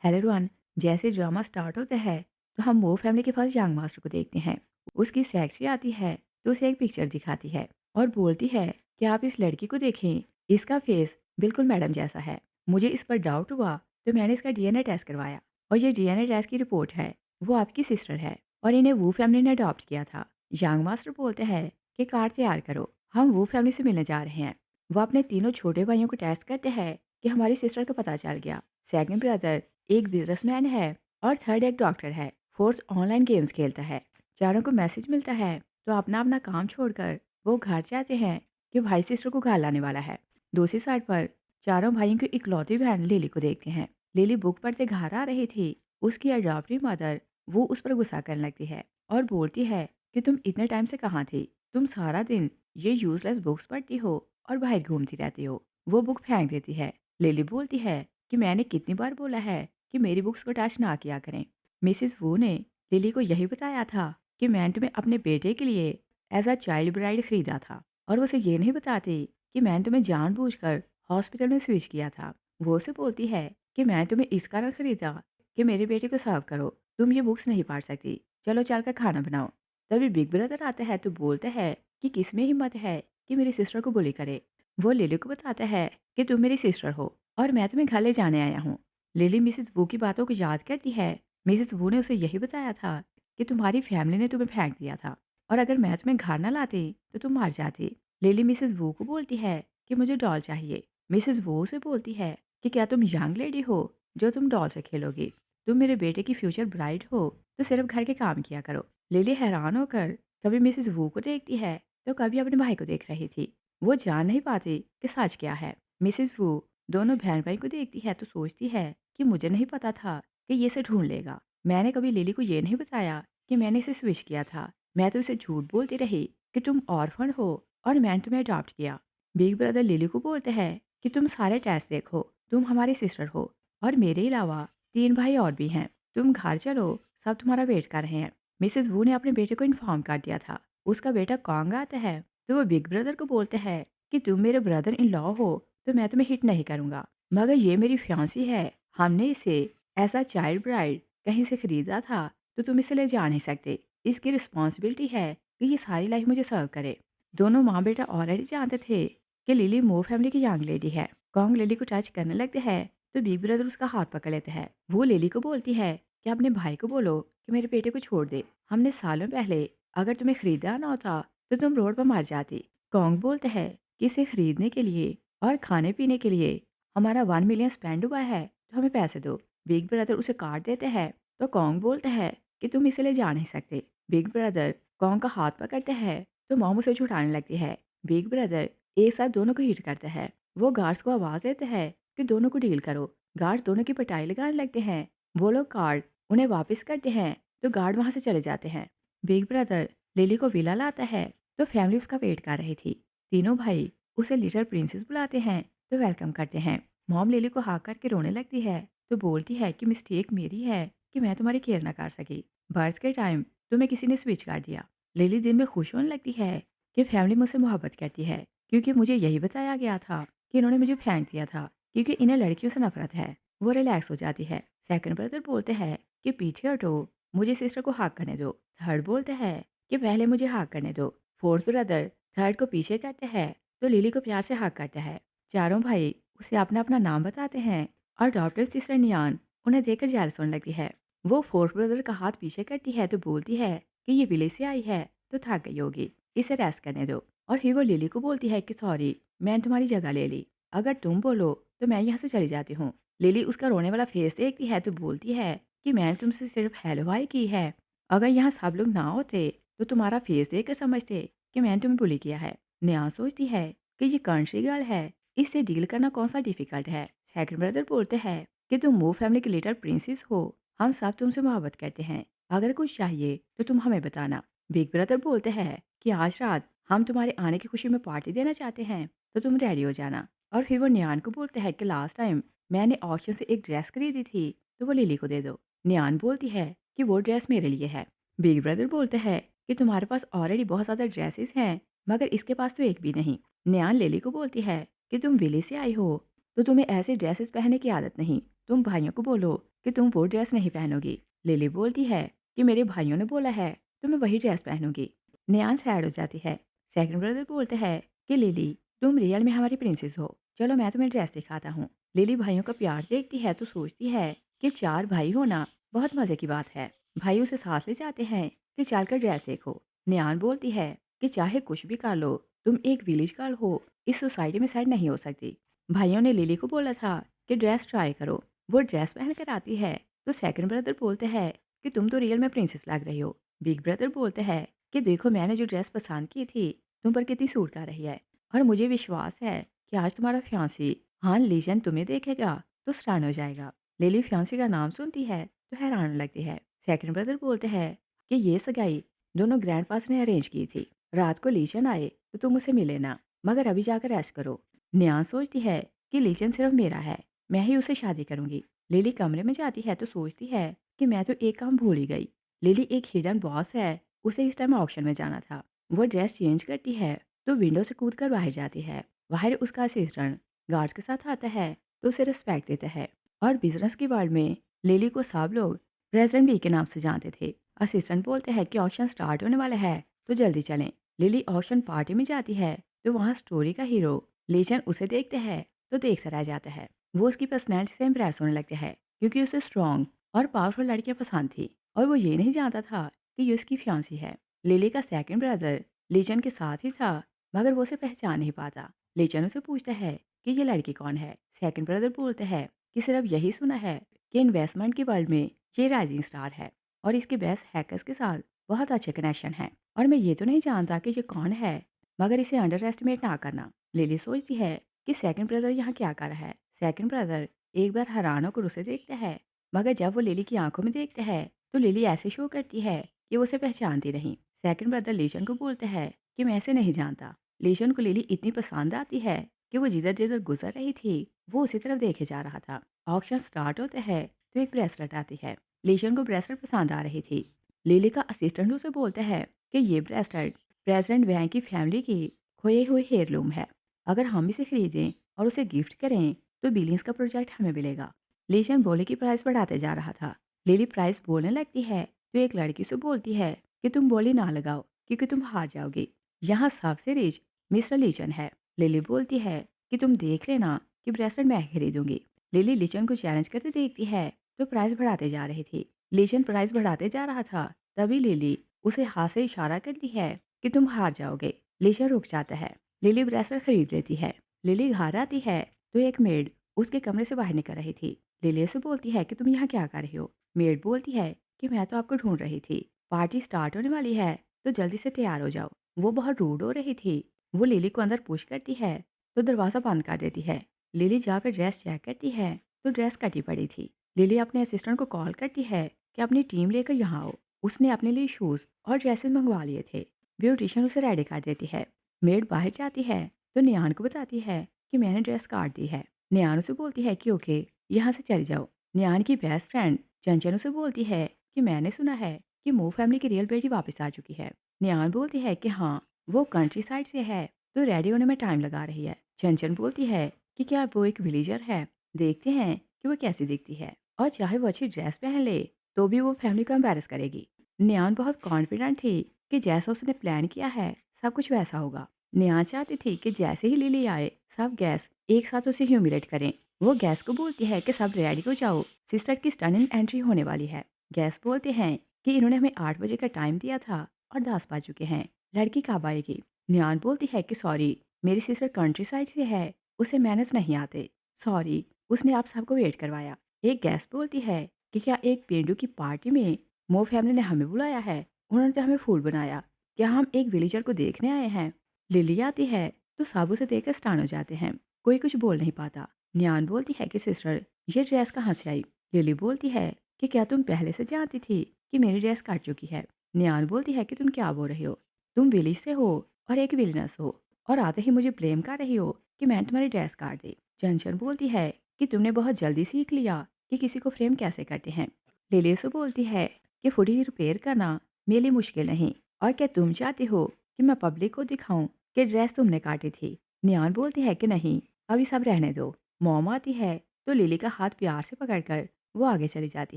Hello Rohan. जैसे drama start होता है तो हम वो फैमिली के पास यंग मास्टर को देखते हैं। उसकी सेक्रेटरी आती है तो उसे एक पिक्चर दिखाती है और बोलती है कि आप इस लड़की को देखें, इसका फेस बिल्कुल मैडम जैसा है। मुझे इस पर डाउट हुआ तो मैंने इसका डीएनए टेस्ट करवाया और ये डीएनए टेस्ट की रिपोर्ट है, वो आपकी सिस्टर है और इन्हें वो फैमिली ने अडॉप्ट किया था। यंग मास्टर बोलते हैं कि कार्ड तैयार करो, हम वो फैमिली से मिलने जा रहे हैं। वो अपने तीनों छोटे भाइयों को टेस्ट करते हैं कि हमारी सिस्टर का पता चल गया। सेकंड ब्रदर एक बिजनेसमैन है और थर्ड एक डॉक्टर है। फोर्थ ऑनलाइन गेम्स खेलता है। चारों को मैसेज मिलता है तो अपना अपना काम छोड़कर वो घर जाते हैं कि भाई सिस्टर को घर लाने वाला है। दूसरी साइड पर चारों भाइयों की इकलौती बहन लिली को देखते हैं। लिली बुक पढ़ते घर आ रही थी। उसकी अडॉप्टिव मदर वो उस पर गुस्सा करने लगती है और बोलती है कि तुम इतने टाइम से कहाँ थी, तुम सारा दिन ये यूजलेस बुक्स पढ़ती हो और बाहर घूमती रहती हो। वो बुक फेंक देती है। लिली बोलती है कि मैंने कितनी बार बोला है कि मेरी बुक्स को टच ना किया करें। मिसिस वू ने लिली को यही बताया था कि मैंने तुम्हें अपने बेटे के लिए एज अ चाइल्ड ब्राइड खरीदा था और वो उसे ये नहीं बताती कि मैंने तुम्हें जानबूझकर हॉस्पिटल में स्विच किया था। वो उसे बोलती है कि मैंने तुम्हें इस कारण खरीदा कि मेरे बेटे को सर्व करो, तुम ये बुक्स नहीं पढ़ सकती, चलो चल कर खाना बनाओ। तभी बिग ब्रदर आता है तो बोलता है कि किसमें हिम्मत है कि मेरी सिस्टर को बुली करे। वो लिली को बताता है कि तुम मेरी सिस्टर हो और मैं तुम्हें घर ले जाने आया हूँ। लिली मिसेस वू की बातों को याद करती है। मिसेस वू ने उसे यही बताया था कि तुम्हारी फैमिली ने तुम्हें फेंक दिया था और अगर मैं तुम्हें घर ना लाती तो तुम मर जाती। लिली मिसेस वू को बोलती है कि मुझे डॉल चाहिए। मिसेस वू से बोलती है कि क्या तुम यंग लेडी हो जो तुम डॉल से खेलोगी? तुम मेरे बेटे की फ्यूचर ब्राइड हो तो सिर्फ घर के काम किया करो। लिली हैरान होकर कभी मिसेस वू को देखती है तो कभी अपने भाई को देख रही थी। वो जान नहीं पाती कि सच क्या है। मिसेस वू दोनों बहन भाई को देखती है तो सोचती है कि मुझे नहीं पता था कि ये इसे ढूंढ लेगा। मैंने कभी लिली को ये नहीं बताया कि मैंने इसे स्विच किया था। मैं तो इसे झूठ बोलती रही कि तुम ऑर्फन हो और मैंने तुम्हें अडॉप्ट किया। बिग ब्रदर लिली को बोलते हैं कि तुम सारे टेस्ट देखो, तुम हमारी सिस्टर हो और मेरे अलावा तीन भाई और भी हैं। तुम घर चलो, सब तुम्हारा वेट कर रहे हैं। मिसेस वू ने अपने बेटे को इन्फॉर्म कर दिया था। उसका बेटा कॉन्ग आता है तो वो बिग ब्रदर को बोलते हैं कि तुम मेरे ब्रदर इन लॉ हो तो मैं तुम्हें हिट नहीं करूंगा, मगर ये मेरी फियांसी है, हमने इसे ऐसा चाइल्ड ब्राइड कहीं से खरीदा था तो तुम इसे ले जा नहीं सकते। इसकी रिस्पॉन्सिबिलिटी है कि ये सारी लाइफ मुझे सर्व करे। दोनों माँ बेटा ऑलरेडी जानते थे कि लिली मो फैमिली की यंग लेडी है। कॉन्ग लिली को टच करने लगते हैं तो बिग ब्रदर उसका हाथ पकड़ लेते हैं। वो लिली को बोलती है कि अपने भाई को बोलो कि मेरे बेटे को छोड़ दे, हमने सालों पहले अगर तुम्हें खरीदा ना होता तो तुम रोड पर मर जाती। कॉन्ग बोलते हैं कि इसे खरीदने के लिए और खाने पीने के लिए हमारा 1 मिलियन स्पेंड हुआ है तो हमें पैसे दो। बिग ब्रदर उसे कार्ड देते हैं तो कॉन्ग बोलता है कि तुम इसे ले जा नहीं सकते। बिग ब्रदर कॉन्ग का हाथ पकड़ते हैं तो मॉम उसे छुड़ाने लगती है। बिग ब्रदर एक साथ दोनों को हिट करते हैं। वो गार्ड्स को आवाज देते हैं कि दोनों को डील करो। गार्ड्स दोनों की पिटाई लगाने लगते हैं। वो लोग कार्ड उन्हें वापस करते हैं तो गार्ड वहां से चले जाते हैं। बिग ब्रदर लिली को विला लाता है तो फैमिली उसका वेट कर रही थी। तीनों भाई उसे लिटिल प्रिंसेस बुलाते हैं तो वेलकम करते हैं। मॉम लिली को हाँ करके रोने लगती है तो बोलती है कि मिस्टेक मेरी है कि मैं तुम्हारी केयर ना कर सकी। बर्थ के टाइम तुम्हें किसी ने स्विच कर दिया। लिली दिन में खुश होने लगती है कि फैमिली मुझसे मोहब्बत करती है क्योंकि मुझे यही बताया गया था कि इन्होंने मुझे फेंक दिया था क्योंकि इन्हें लड़कियों से नफरत है। वो रिलैक्स हो जाती है। सेकंड ब्रदर बोलते हैं कि पीछे हटो, मुझे सिस्टर को हाक करने दो। थर्ड बोलते हैं कि पहले मुझे हाक करने दो। फोर्थ ब्रदर थर्ड को पीछे करते हैं तो लिली को प्यार से हाक करता है। चारों भाई उसे अपना अपना नाम बताते हैं और डॉक्टर सिस्टर नियान उन्हें देखकर जेलस होने लगती है। वो फोर्थ ब्रदर का हाथ पीछे करती है तो बोलती है कि ये विलेज से आई है तो थक गई होगी, इसे रेस्ट करने दो। और फिर वो लिली को बोलती है कि सॉरी, मैंने तुम्हारी जगह ले ली, अगर तुम बोलो तो मैं यहाँ से चली जाती हूँ। लिली उसका रोने वाला फेस देखती है तो बोलती है कि मैंने तुमसे सिर्फ हेलो हाय की है, अगर यहाँ सब लोग ना होते तो तुम्हारा फेस देख कर समझते कि मैंने तुम्हें बुली किया है। नेहा सोचती है कि ये कंट्री गर्ल है, इससे डील करना कौन सा डिफिकल्ट है। सेकंड ब्रदर बोलते हैं कि तुम वो फैमिली की लिटिल प्रिंसेस हो, हम सब तुमसे मोहब्बत करते हैं, अगर कुछ चाहिए तो तुम हमें बताना। बिग ब्रदर बोलते हैं कि आज रात हम तुम्हारे आने की खुशी में पार्टी देना चाहते हैं तो तुम रेडी हो जाना। और फिर वो नियान को बोलते हैं कि लास्ट टाइम मैंने ऑक्शन से एक ड्रेस खरीदी थी तो वो लिली को दे दो। नियान बोलती है कि वो ड्रेस मेरे लिए है। बिग ब्रदर बोलते हैं कि तुम्हारे पास ऑलरेडी बहुत ज़्यादा ड्रेसेस हैं मगर इसके पास तो एक भी नहीं। नियान लिली को बोलती है कि तुम विलेज से आई हो तो तुम्हें ऐसे ड्रेसेस पहनने की आदत नहीं, तुम भाइयों को बोलो कि तुम वो ड्रेस नहीं पहनोगी। लिली बोलती है कि मेरे भाइयों ने बोला है तो मैं वही ड्रेस पहनूंगी। नियान सैड हो जाती है। सेकंड ब्रदर बोलते हैं कि लिली तुम रियल में हमारी प्रिंसेस हो, चलो मैं तुम्हें ड्रेस दिखाता हूँ। लिली भाइयों का प्यार देखती है तो सोचती है कि 4 भाई होना बहुत मजे की बात है। भाई उसे साथ ले जाते हैं कि चलकर ड्रेस देखो। नियान बोलती है कि चाहे कुछ भी कर लो, तुम एक विलेज गर्ल हो, इस सोसाइटी में सेट नहीं हो सकती। भाइयों ने लिली को बोला था कि ड्रेस ट्राई करो। वो ड्रेस पहन कर आती है तो सेकंड ब्रदर बोलते हैं कि तुम तो रियल में प्रिंसेस लग रही हो। बिग ब्रदर बोलते हैं कि देखो मैंने जो ड्रेस पसंद की थी तुम पर कितनी सूट कर रही है, और मुझे विश्वास है कि आज तुम्हारा फ्यांसी हान लीजन तुम्हें देखेगा तो स्टन हो जाएगा। लिली फ्यांसी का नाम सुनती है तो हैरान लगती है। सेकंड ब्रदर बोलते हैं कि ये सगाई दोनों ग्रैंड पास ने अरेंज की थी। रात को लीजन आए तो तुम उसे मिले ना, मगर अभी जाकर रेस्ट करो। न्यान सोचती है कि लीजन सिर्फ मेरा है, मैं ही उसे शादी करूंगी। लिली कमरे में जाती है तो सोचती है कि मैं तो एक काम भूल ही गई। लिली एक हिडन बॉस है, उसे इस टाइम ऑक्शन में जाना था। वो ड्रेस चेंज करती है तो विंडो से कूद कर बाहर जाती है। बाहर उसका असिस्टेंट गार्ड्स के साथ आता है तो उसे रिस्पेक्ट देता है। और बिजनेस की वर्ल्ड में लिली को सब लोग प्रेसिडेंट बी के नाम से जानते थे। असिस्टेंट बोलते हैं कि ऑक्शन स्टार्ट होने वाला है तो जल्दी चलें। लिली ऑक्शन पार्टी में जाती है तो वहाँ स्टोरी का हीरो लीजन उसे देखते हैं तो देखता रह जाता है। वो उसकी पर्सनैलिटी से इम्प्रेस होने लगता है क्योंकि उसे स्ट्रॉन्ग और पावरफुल लड़कियां पसंद थी, और वो ये नहीं जानता था कि ये उसकी फ्यांसी है। लिली का सेकंड ब्रदर लीजन के साथ ही था, मगर वो उसे पहचान नहीं पाता। लीजन उसे पूछता है कि ये लड़की कौन है। सेकंड ब्रदर बोलते हैं कि सिर्फ यही सुना है कि इन्वेस्टमेंट की वर्ल्ड में ये राइजिंग स्टार है और इसके बेस्ट हैकर्स के साथ बहुत अच्छे कनेक्शन है, और मैं ये तो नहीं जानता कि ये कौन है, मगर इसे अंडर एस्टिमेट ना करना। लिली सोचती है कि सेकंड ब्रदर यहाँ क्या कर रहा है। सेकंड ब्रदर एक बार हैरान होकर उसे देखता है, मगर जब वो लिली की आंखों में देखता है तो लिली ऐसे शो करती है कि वो उसे पहचानती नहीं। सेकंड ब्रदर लीजन को बोलते हैं कि मैं इसे नहीं जानता। लीजन को लिली इतनी पसंद आती है कि वो जिधर जिधर गुजर रही थी वो उसी तरफ देखे जा रहा था। ऑक्शन स्टार्ट होता है तो एक ब्रेसलेट आती है। लीजन को ब्रेसलेट पसंद आ रही थी। लिली का असिस्टेंट उसे बोलता है कि ये ब्रेसलेट प्रेसिडेंट वैंग की फैमिली की खोए हुए हेयरलूम है। अगर हम इसे खरीदें और उसे गिफ्ट करें तो बिलियंस का प्रोजेक्ट हमें मिलेगा। लीजन बोले की प्राइस बढ़ाते जा रहा था। लिली प्राइस बोलने लगती है तो एक लड़की से बोलती है कि तुम बोली ना लगाओ क्योंकि तुम हार जाओगी। यहाँ सबसे रिच मिस्टर लीजन है। लिली बोलती है कि तुम देख लेना कि ब्रेसलेट मैं खरीदूंगी। लिली लीजन को चैलेंज करते देखती है तो प्राइस बढ़ाते जा रही थी। लीजन प्राइस बढ़ाते जा रहा था, तभी लिली उसे हाथ से इशारा करती है कि तुम हार जाओगे। लीजन रुक जाता है। लिली ब्रेसलेट खरीद लेती है। लिली घर आती है तो एक मेड उसके कमरे से बाहर निकल रही थी। लिली से बोलती है कि तुम यहाँ क्या कर रही हो। मेड बोलती है कि मैं तो आपको ढूंढ रही थी, पार्टी स्टार्ट होने वाली है तो जल्दी से तैयार हो जाओ। वो बहुत रूड हो रही थी। वो लिली को अंदर पुश करती है तो दरवाज़ा बंद कर देती है। लिली जाकर ड्रेस चेक करती है तो ड्रेस कटी पड़ी थी। लिली अपने असिस्टेंट को कॉल करती है कि अपनी टीम लेकर यहाँ आओ। उसने अपने लिए शूज़ और ड्रेसेस मंगवा लिए थे। ब्यूटिशियन उसे रेडी कर देती है। मेड बाहर जाती है तो नियान को बताती है कि मैंने ड्रेस काट दी है। नियान उसे बोलती है कि ओके यहाँ से चली जाओ। नियान की बेस्ट फ्रेंड चंचन उसे बोलती है कि मैंने सुना है कि मो फैमिली की रियल बेटी वापस आ चुकी है। नियान बोलती है कि हाँ वो कंट्री साइड से है तो रेडी होने में टाइम लगा रही है। चंचन बोलती है कि क्या वो एक विलेजर है, देखते हैं कि वो कैसी दिखती है, और चाहे वो अच्छी ड्रेस पहन ले तो भी वो फैमिली को एम्बेरस करेगी। नियान बहुत कॉन्फिडेंट थी कि जैसा उसने प्लान किया है सब कुछ वैसा होगा। नियान चाहती थी कि जैसे ही लिली आए सब गैस एक साथ उसे ह्यूमिलेट करें। वो गैस को बोलती है कि सब रेडी हो जाओ, सिस्टर की स्टनिंग एंट्री होने वाली है। गैस बोलते हैं कि इन्होंने हमें 8 बजे का टाइम दिया था और 10 बज चुके हैं, लड़की कब आएगी। नियान बोलती है कि सॉरी मेरी सिस्टर कंट्री साइड से है, उसे मैनेज नहीं आते, सॉरी उसने आप सबको वेट करवाया। एक गैस बोलती है कि क्या एक पेंडू की पार्टी में मो फैमिली ने हमें बुलाया है, उन्होंने तो हमें फूल बनाया, क्या हम एक विलेजर को देखने आए हैं। लिली आती है तो सब उसे देखकर स्टान हो जाते हैं। कोई कुछ बोल नहीं पाता। नियान बोलती है कि सिस्टर ये ड्रेस कहाँ से आई। लिली बोलती है कि क्या तुम पहले से जानती थी कि मेरी ड्रेस काट चुकी है। नियान बोलती है कि तुम क्या बोल रही हो, तुम विलेज से हो और एक विलनस हो, और आते ही मुझे ब्लेम कर रही हो कि मैंने तुम्हारी ड्रेस काट दी। चंचन बोलती है कि तुमने बहुत जल्दी सीख लिया कि किसी को फ्रेम कैसे करते हैं। लिली से बोलती है कि फुटेज रिपेयर करना मेरे लिए मुश्किल नहीं, और क्या तुम चाहती हो कि मैं पब्लिक को दिखाऊं कि ड्रेस तुमने काटी थी। नियान बोलती है कि नहीं अभी सब रहने दो। मॉम आती है तो लिली का हाथ प्यार से पकड़कर वो आगे चली जाती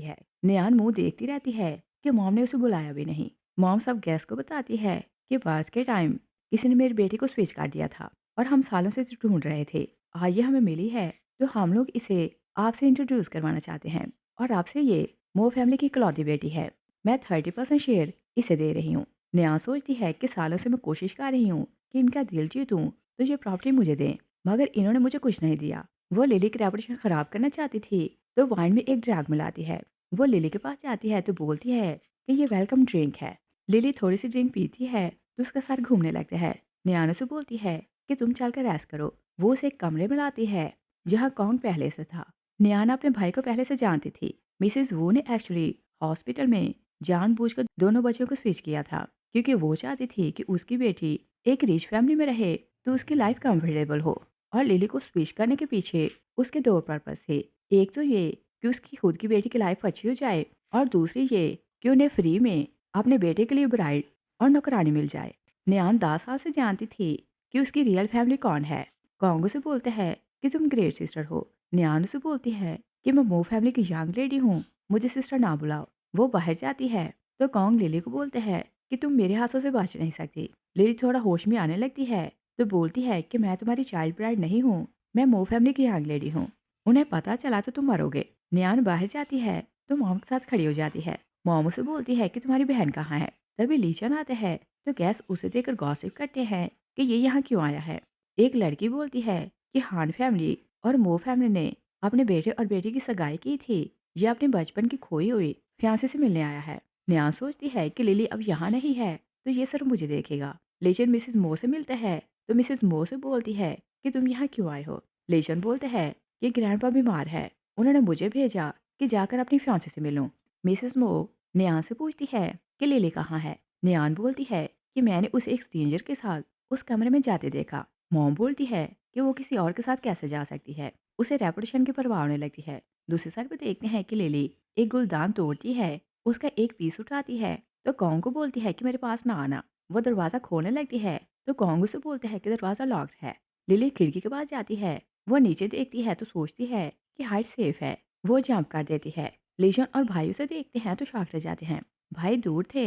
है। नियान मुंह देखती रहती है कि मॉम ने उसे बुलाया भी नहीं। मॉम सब गेस्ट को बताती है कि बर्थ के टाइम किसी ने मेरी बेटी को स्विच कर दिया था और हम सालों से इसे ढूंढ रहे थे। आज ये हमें मिली है तो हम लोग इसे आपसे इंट्रोड्यूस करवाना चाहते हैं और आपसे ये मो फैमिली की इकलौती बेटी है। मैं 30% शेयर इसे दे रही हूँ। निया सोचती है कि सालों से मैं कोशिश कर रही हूँ कि इनका दिल जीतूं तो ये प्रॉपर्टी मुझे दें, मगर इन्होंने मुझे कुछ नहीं दिया। वो लिली की रेपुटेशन खराब करना चाहती थी तो वाइन में एक ड्रग मिलाती है। वो लिली के पास जाती है तो बोलती है कि ये वेलकम ड्रिंक है। लिली थोड़ी सी ड्रिंक पीती है तो उसका सर घूमने लगता है। नियानो से बोलती है कि तुम चलकर रेस्ट करो। वो उसे एक कमरे में लाती है जहाँ कौन पहले से था। नियाना अपने भाई को पहले से जानती थी। मिसेस वू ने एक्चुअली हॉस्पिटल में जानबूझकर दोनों बच्चों को स्विच किया था क्योंकि वो चाहती थी कि उसकी बेटी एक रिच फैमिली में रहे तो उसकी लाइफ कंफर्टेबल हो। और लिली को स्विच करने के पीछे उसके दो पर्पस थे। एक तो ये कि उसकी खुद की बेटी की लाइफ अच्छी हो जाए और दूसरी ये कि उन्हें फ्री में अपने बेटे के लिए ब्राइड और नौकरानी मिल जाए। नियान 10 साल से जानती थी कि उसकी रियल फैमिली कौन है। कॉन्गो से बोलते हैं कि तुम ग्रेट सिस्टर हो। नियान से बोलती है कि मैं मो फैमिली की यंग लेडी हूँ, मुझे सिस्टर ना बुलाओ। वो बाहर जाती है तो कॉन्ग लिली को बोलते हैं कि तुम मेरे हाथों से बच नहीं सकती। लिली थोड़ा होश में आने लगती है तो बोलती है कि मैं तुम्हारी चाइल्ड ब्राइड नहीं हूँ, मैं मो फैमिली की यंग लेडी हूँ। उन्हें पता चला तो तुम मरोगे। नियान बाहर जाती है तो मॉम के साथ खड़ी हो जाती है। मॉम उसे बोलती है कि तुम्हारी बहन कहाँ है। तभी लीचन आते हैं तो गैस उसे देखकर गॉसिप करते हैं कि ये यहाँ क्यों आया है। एक लड़की बोलती है कि हान फैमिली और मो फैमिली ने अपने बेटे और बेटी की सगाई की थी। ये अपने बचपन की खोई हुई फियांसे से मिलने आया है। नियान सोचती है कि लिली अब यहाँ नहीं है तो ये सिर्फ मुझे देखेगा। लेकिन मिसेस मो से मिलते हैं तो मिसेस मो से बोलती है कि तुम यहाँ क्यों आए हो। लेशन बोलते हैं कि ग्रैंडपा बीमार है, उन्होंने मुझे भेजा कि जाकर अपनी फियांसे से मिलूं। मिसेस मो नियान से पूछती है कि लिली कहाँ है। नियान बोलती है कि मैंने उसे एक स्ट्रेंजर के साथ उस कमरे में जाते देखा। मॉम बोलती है कि वो किसी और के साथ कैसे जा सकती है। उसे रेपुटेशन की परवाह होने लगती है। दूसरी साइड पे देखते हैं कि लिली एक गुलदान तोड़ती है, उसका एक पीस उठाती है तो कॉन्ग को बोलती है कि मेरे पास ना आना। वो दरवाज़ा खोलने लगती है तो कॉन्ग उसे बोलते हैं कि दरवाज़ा लॉक्ड है। लिली खिड़की के पास जाती है। वो नीचे देखती है तो सोचती है कि हाइट सेफ है। वो जंप कर देती है। लीशन और भाई उसे देखते हैं तो शॉक रह जाते हैं। भाई दूर थे।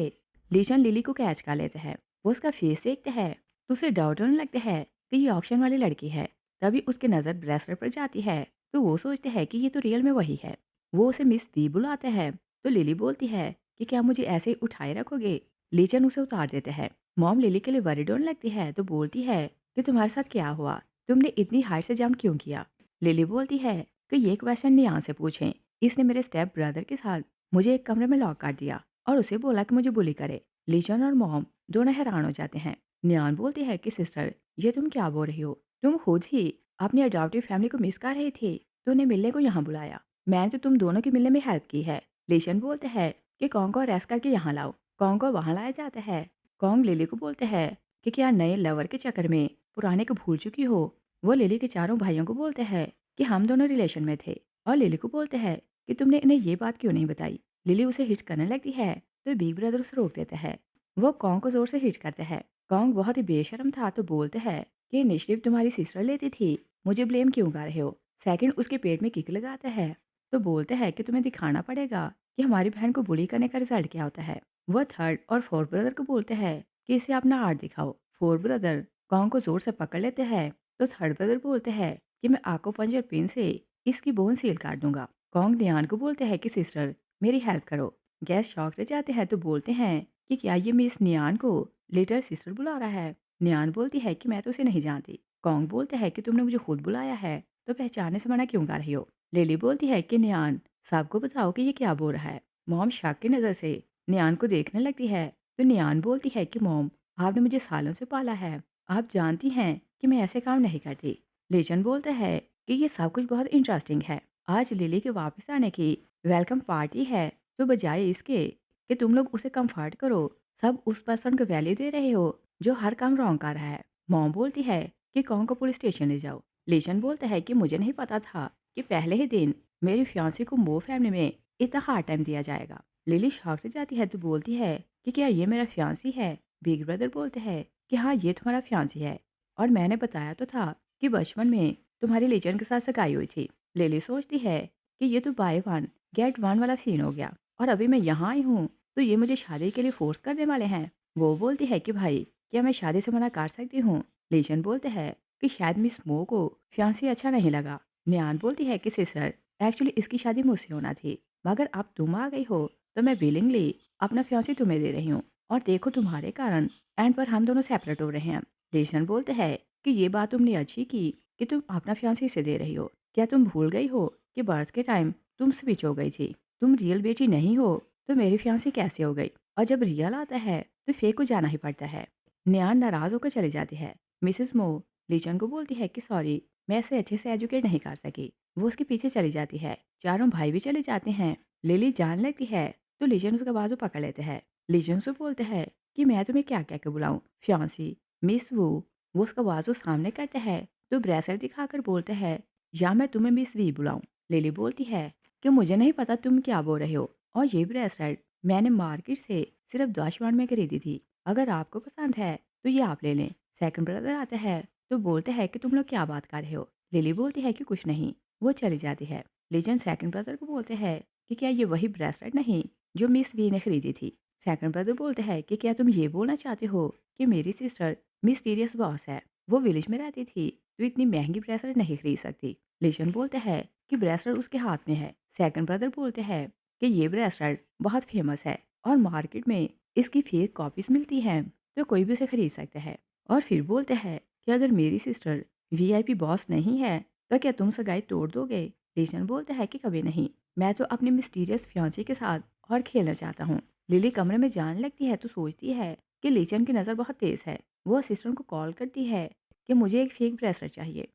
लीशन लिली को कैच कर लेते हैं। वो उसका फेस देखते हैं तो उसे डाउट होने लगता है कि ये ऑक्शन वाली लड़की है। तभी उसकी नज़र ब्रेसलेट पर जाती है तो वो सोचते हैं कि ये तो रियल में वही है। वो उसे मिस वी बुलाते हैं तो लिली बोलती है कि क्या मुझे ऐसे ही उठाए रखोगे। लीचन उसे उतार देते हैं। मॉम लिली के लिए वरीड होने लगती है तो बोलती है कि तुम्हारे साथ क्या हुआ, तुमने इतनी हाइट से जंप क्यों किया। लिली बोलती है कि ये क्वेश्चन नियान से पूछें, इसने मेरे स्टेप ब्रदर के साथ मुझे एक कमरे में लॉक कर दिया और उसे बोला कि मुझे बुली करे। लीचन और मॉम दोनों हैरान हो जाते हैं। नियान बोलती है कि सिस्टर ये तुम क्या बोल रही हो, तुम खुद ही अपनी अडॉप्टिव फैमिली को मिस कर रही थी तो उन्हें मिलने को यहाँ बुलाया। मैंने तो तुम दोनों के मिलने में हेल्प की है। लीशन बोलते हैं कि कॉन्ग को अरेस्ट करके यहाँ लाओ। कॉन्ग को वहाँ लाया जाता है। कॉन्ग लिली को बोलते हैं कि क्या नए लवर के चक्कर में पुराने को भूल चुकी हो। वो लिली के चारों भाइयों को बोलते हैं कि हम दोनों रिलेशन में थे और लिली को बोलते हैं कि तुमने इन्हें ये बात क्यों नहीं बताई। लिली उसे हिट करने लगती है तो बिग ब्रदर उसे रोक देता है। वो कॉन्ग को जोर से हिट करते हैं। कॉन्ग बहुत ही बेशर्म था तो बोलते हैं कि इनिशिएटिव तुम्हारी सिस्टर लेती थी, मुझे ब्लेम क्यों कर रहे हो। सेकंड उसके पेट में किक लगाता है तो बोलते हैं कि तुम्हें दिखाना पड़ेगा कि हमारी बहन को बुली करने का रिजल्ट क्या होता है। वो थर्ड और फोर्थ ब्रदर को बोलते हैं कि इसे अपना आर्ट दिखाओ। फोर्थ ब्रदर कॉन्ग को जोर से पकड़ लेते हैं तो थर्ड ब्रदर बोलते हैं कि मैं आको पंजर पिन से इसकी बोन सील काट दूंगा। कॉन्ग नियान को बोलते हैं कि सिस्टर मेरी हेल्प करो। गैस शॉक रह जाते हैं तो बोलते हैं कि क्या ये मिस नियान को लिटिल सिस्टर बुला रहा है। नियान बोलती है कि मैं तो उसे नहीं जानती। कॉन्ग बोलते हैं कि तुमने मुझे खुद बुलाया है तो पहचानने से मना क्यों कर रही हो। लिली बोलती है कि नियान सबको बताओ कि ये क्या बोल रहा है। मॉम शक की नज़र से नियान को देखने लगती है तो नियान बोलती है कि मॉम आपने मुझे सालों से पाला है, आप जानती हैं कि मैं ऐसे काम नहीं करती। लेजन बोलता है कि ये सब कुछ बहुत इंटरेस्टिंग है। आज लिली के वापस आने की वेलकम पार्टी है तो बजाय इसके कि तुम लोग उसे कंफर्ट करो, सब उस पर्सन को वैल्यू दे रहे हो जो हर काम रॉन्ग कर रहा है। मॉम बोलती है कि कौन को पुलिस स्टेशन ले जाओ। लेजन बोलता है कि मुझे नहीं पता था कि पहले ही दिन मेरी फियांसी को मो फैमिली में इतना हार्ड टाइम दिया जाएगा। लिली शॉक से जाती है तो बोलती है कि क्या ये मेरा फियांसी है। बिग ब्रदर बोलते हैं कि हाँ ये तुम्हारा फियांसी है और मैंने बताया तो था कि बचपन में तुम्हारी लेजन के साथ सगाई हुई थी। लिली सोचती है कि ये तो बाय वन गेट वन वाला सीन हो गया और अभी मैं यहाँ आई हूँ तो ये मुझे शादी के लिए फोर्स करने वाले हैं। वो बोलती है कि भाई क्या मैं शादी से मना कर सकती हूँ। लीशन बोलते हैं कि शायद मिस मो को फियांसी अच्छा नहीं लगा। नियान बोलती है कि सिस्टर एक्चुअली इसकी शादी मुझसे होना थी मगर अब तुम आ गई हो तो मैं विलिंगली अपना फियांसी तुम्हें दे रही हूँ और देखो तुम्हारे कारण एंड पर हम दोनों सेपरेट हो रहे हैं। लीशन बोलते हैं कि ये बात तुमने अच्छी की कि तुम अपना फियांसी से दे रही हो। क्या तुम भूल गई हो कि बर्थ के टाइम तुम स्विच हो गई थी। तुम रियल बेटी नहीं हो तो मेरी फियांसी कैसे हो गई। और जब रियल आता है तो फेक को जाना ही पड़ता है। न्यान नाराज होकर चली जाती है। मिसेस मो लीचन को बोलती है कि सॉरी मैं इसे अच्छे से एजुकेट नहीं कर सकी। वो उसके पीछे चली जाती है। चारों भाई भी चले जाते हैं। लिली जान लेती है तो लीजन उसका बाजू पकड़ लेते हैं। लीजन से बोलते हैं कि मैं तुम्हें क्या कह के बुलाऊं फियांसी मिस वो उसका बाजू सामने करते हैं तो ब्रेसलेट दिखाकर बोलते हैं या मैं तुम्हें मिस वी बुलाऊं। लिली बोलती है कि मुझे नहीं पता तुम क्या बोल रहे हो और ये ब्रेसलेट मैंने मार्केट से सिर्फ 10 पाउंड में खरीदी थी। अगर आपको पसंद है तो ये आप ले लें। सेकंड ब्रदर आता है तो बोलते हैं कि तुम लोग क्या बात कर रहे हो। लिली बोलती है कि कुछ नहीं। वो चली जाती है। लेजेंड सेकंड ब्रदर को बोलते हैं कि क्या ये वही ब्रेसलेट नहीं जो मिस वी ने खरीदी थी। सेकंड ब्रदर बोलते हैं कि क्या तुम ये बोलना चाहते हो कि मेरी सिस्टर मिस्टीरियस बॉस है। वो विलेज में रहती थी तो इतनी महंगी ब्रेसलेट नहीं खरीद सकती। लेशन बोलते हैं कि ब्रेसलेट उसके हाथ में है। सेकंड ब्रदर बोलते हैं कि ये ब्रेसलेट बहुत फेमस है और मार्केट में इसकी फेक कॉपीज मिलती हैं तो कोई भी उसे खरीद सकता है। और फिर बोलते हैं कि अगर मेरी सिस्टर वीआईपी बॉस नहीं है तो क्या तुम सगाई तोड़ दोगे। लेशन बोलते हैं कि कभी नहीं। मैं तो अपने मिस्टीरियस फियांचे के साथ और खेलना चाहता हूँ। लिली कमरे में जाने लगती है तो सोचती है कि लीचन की नज़र बहुत तेज है। वो असिस्टेंट को कॉल करती है कि मुझे एक फेक ब्रेसलेट चाहिए।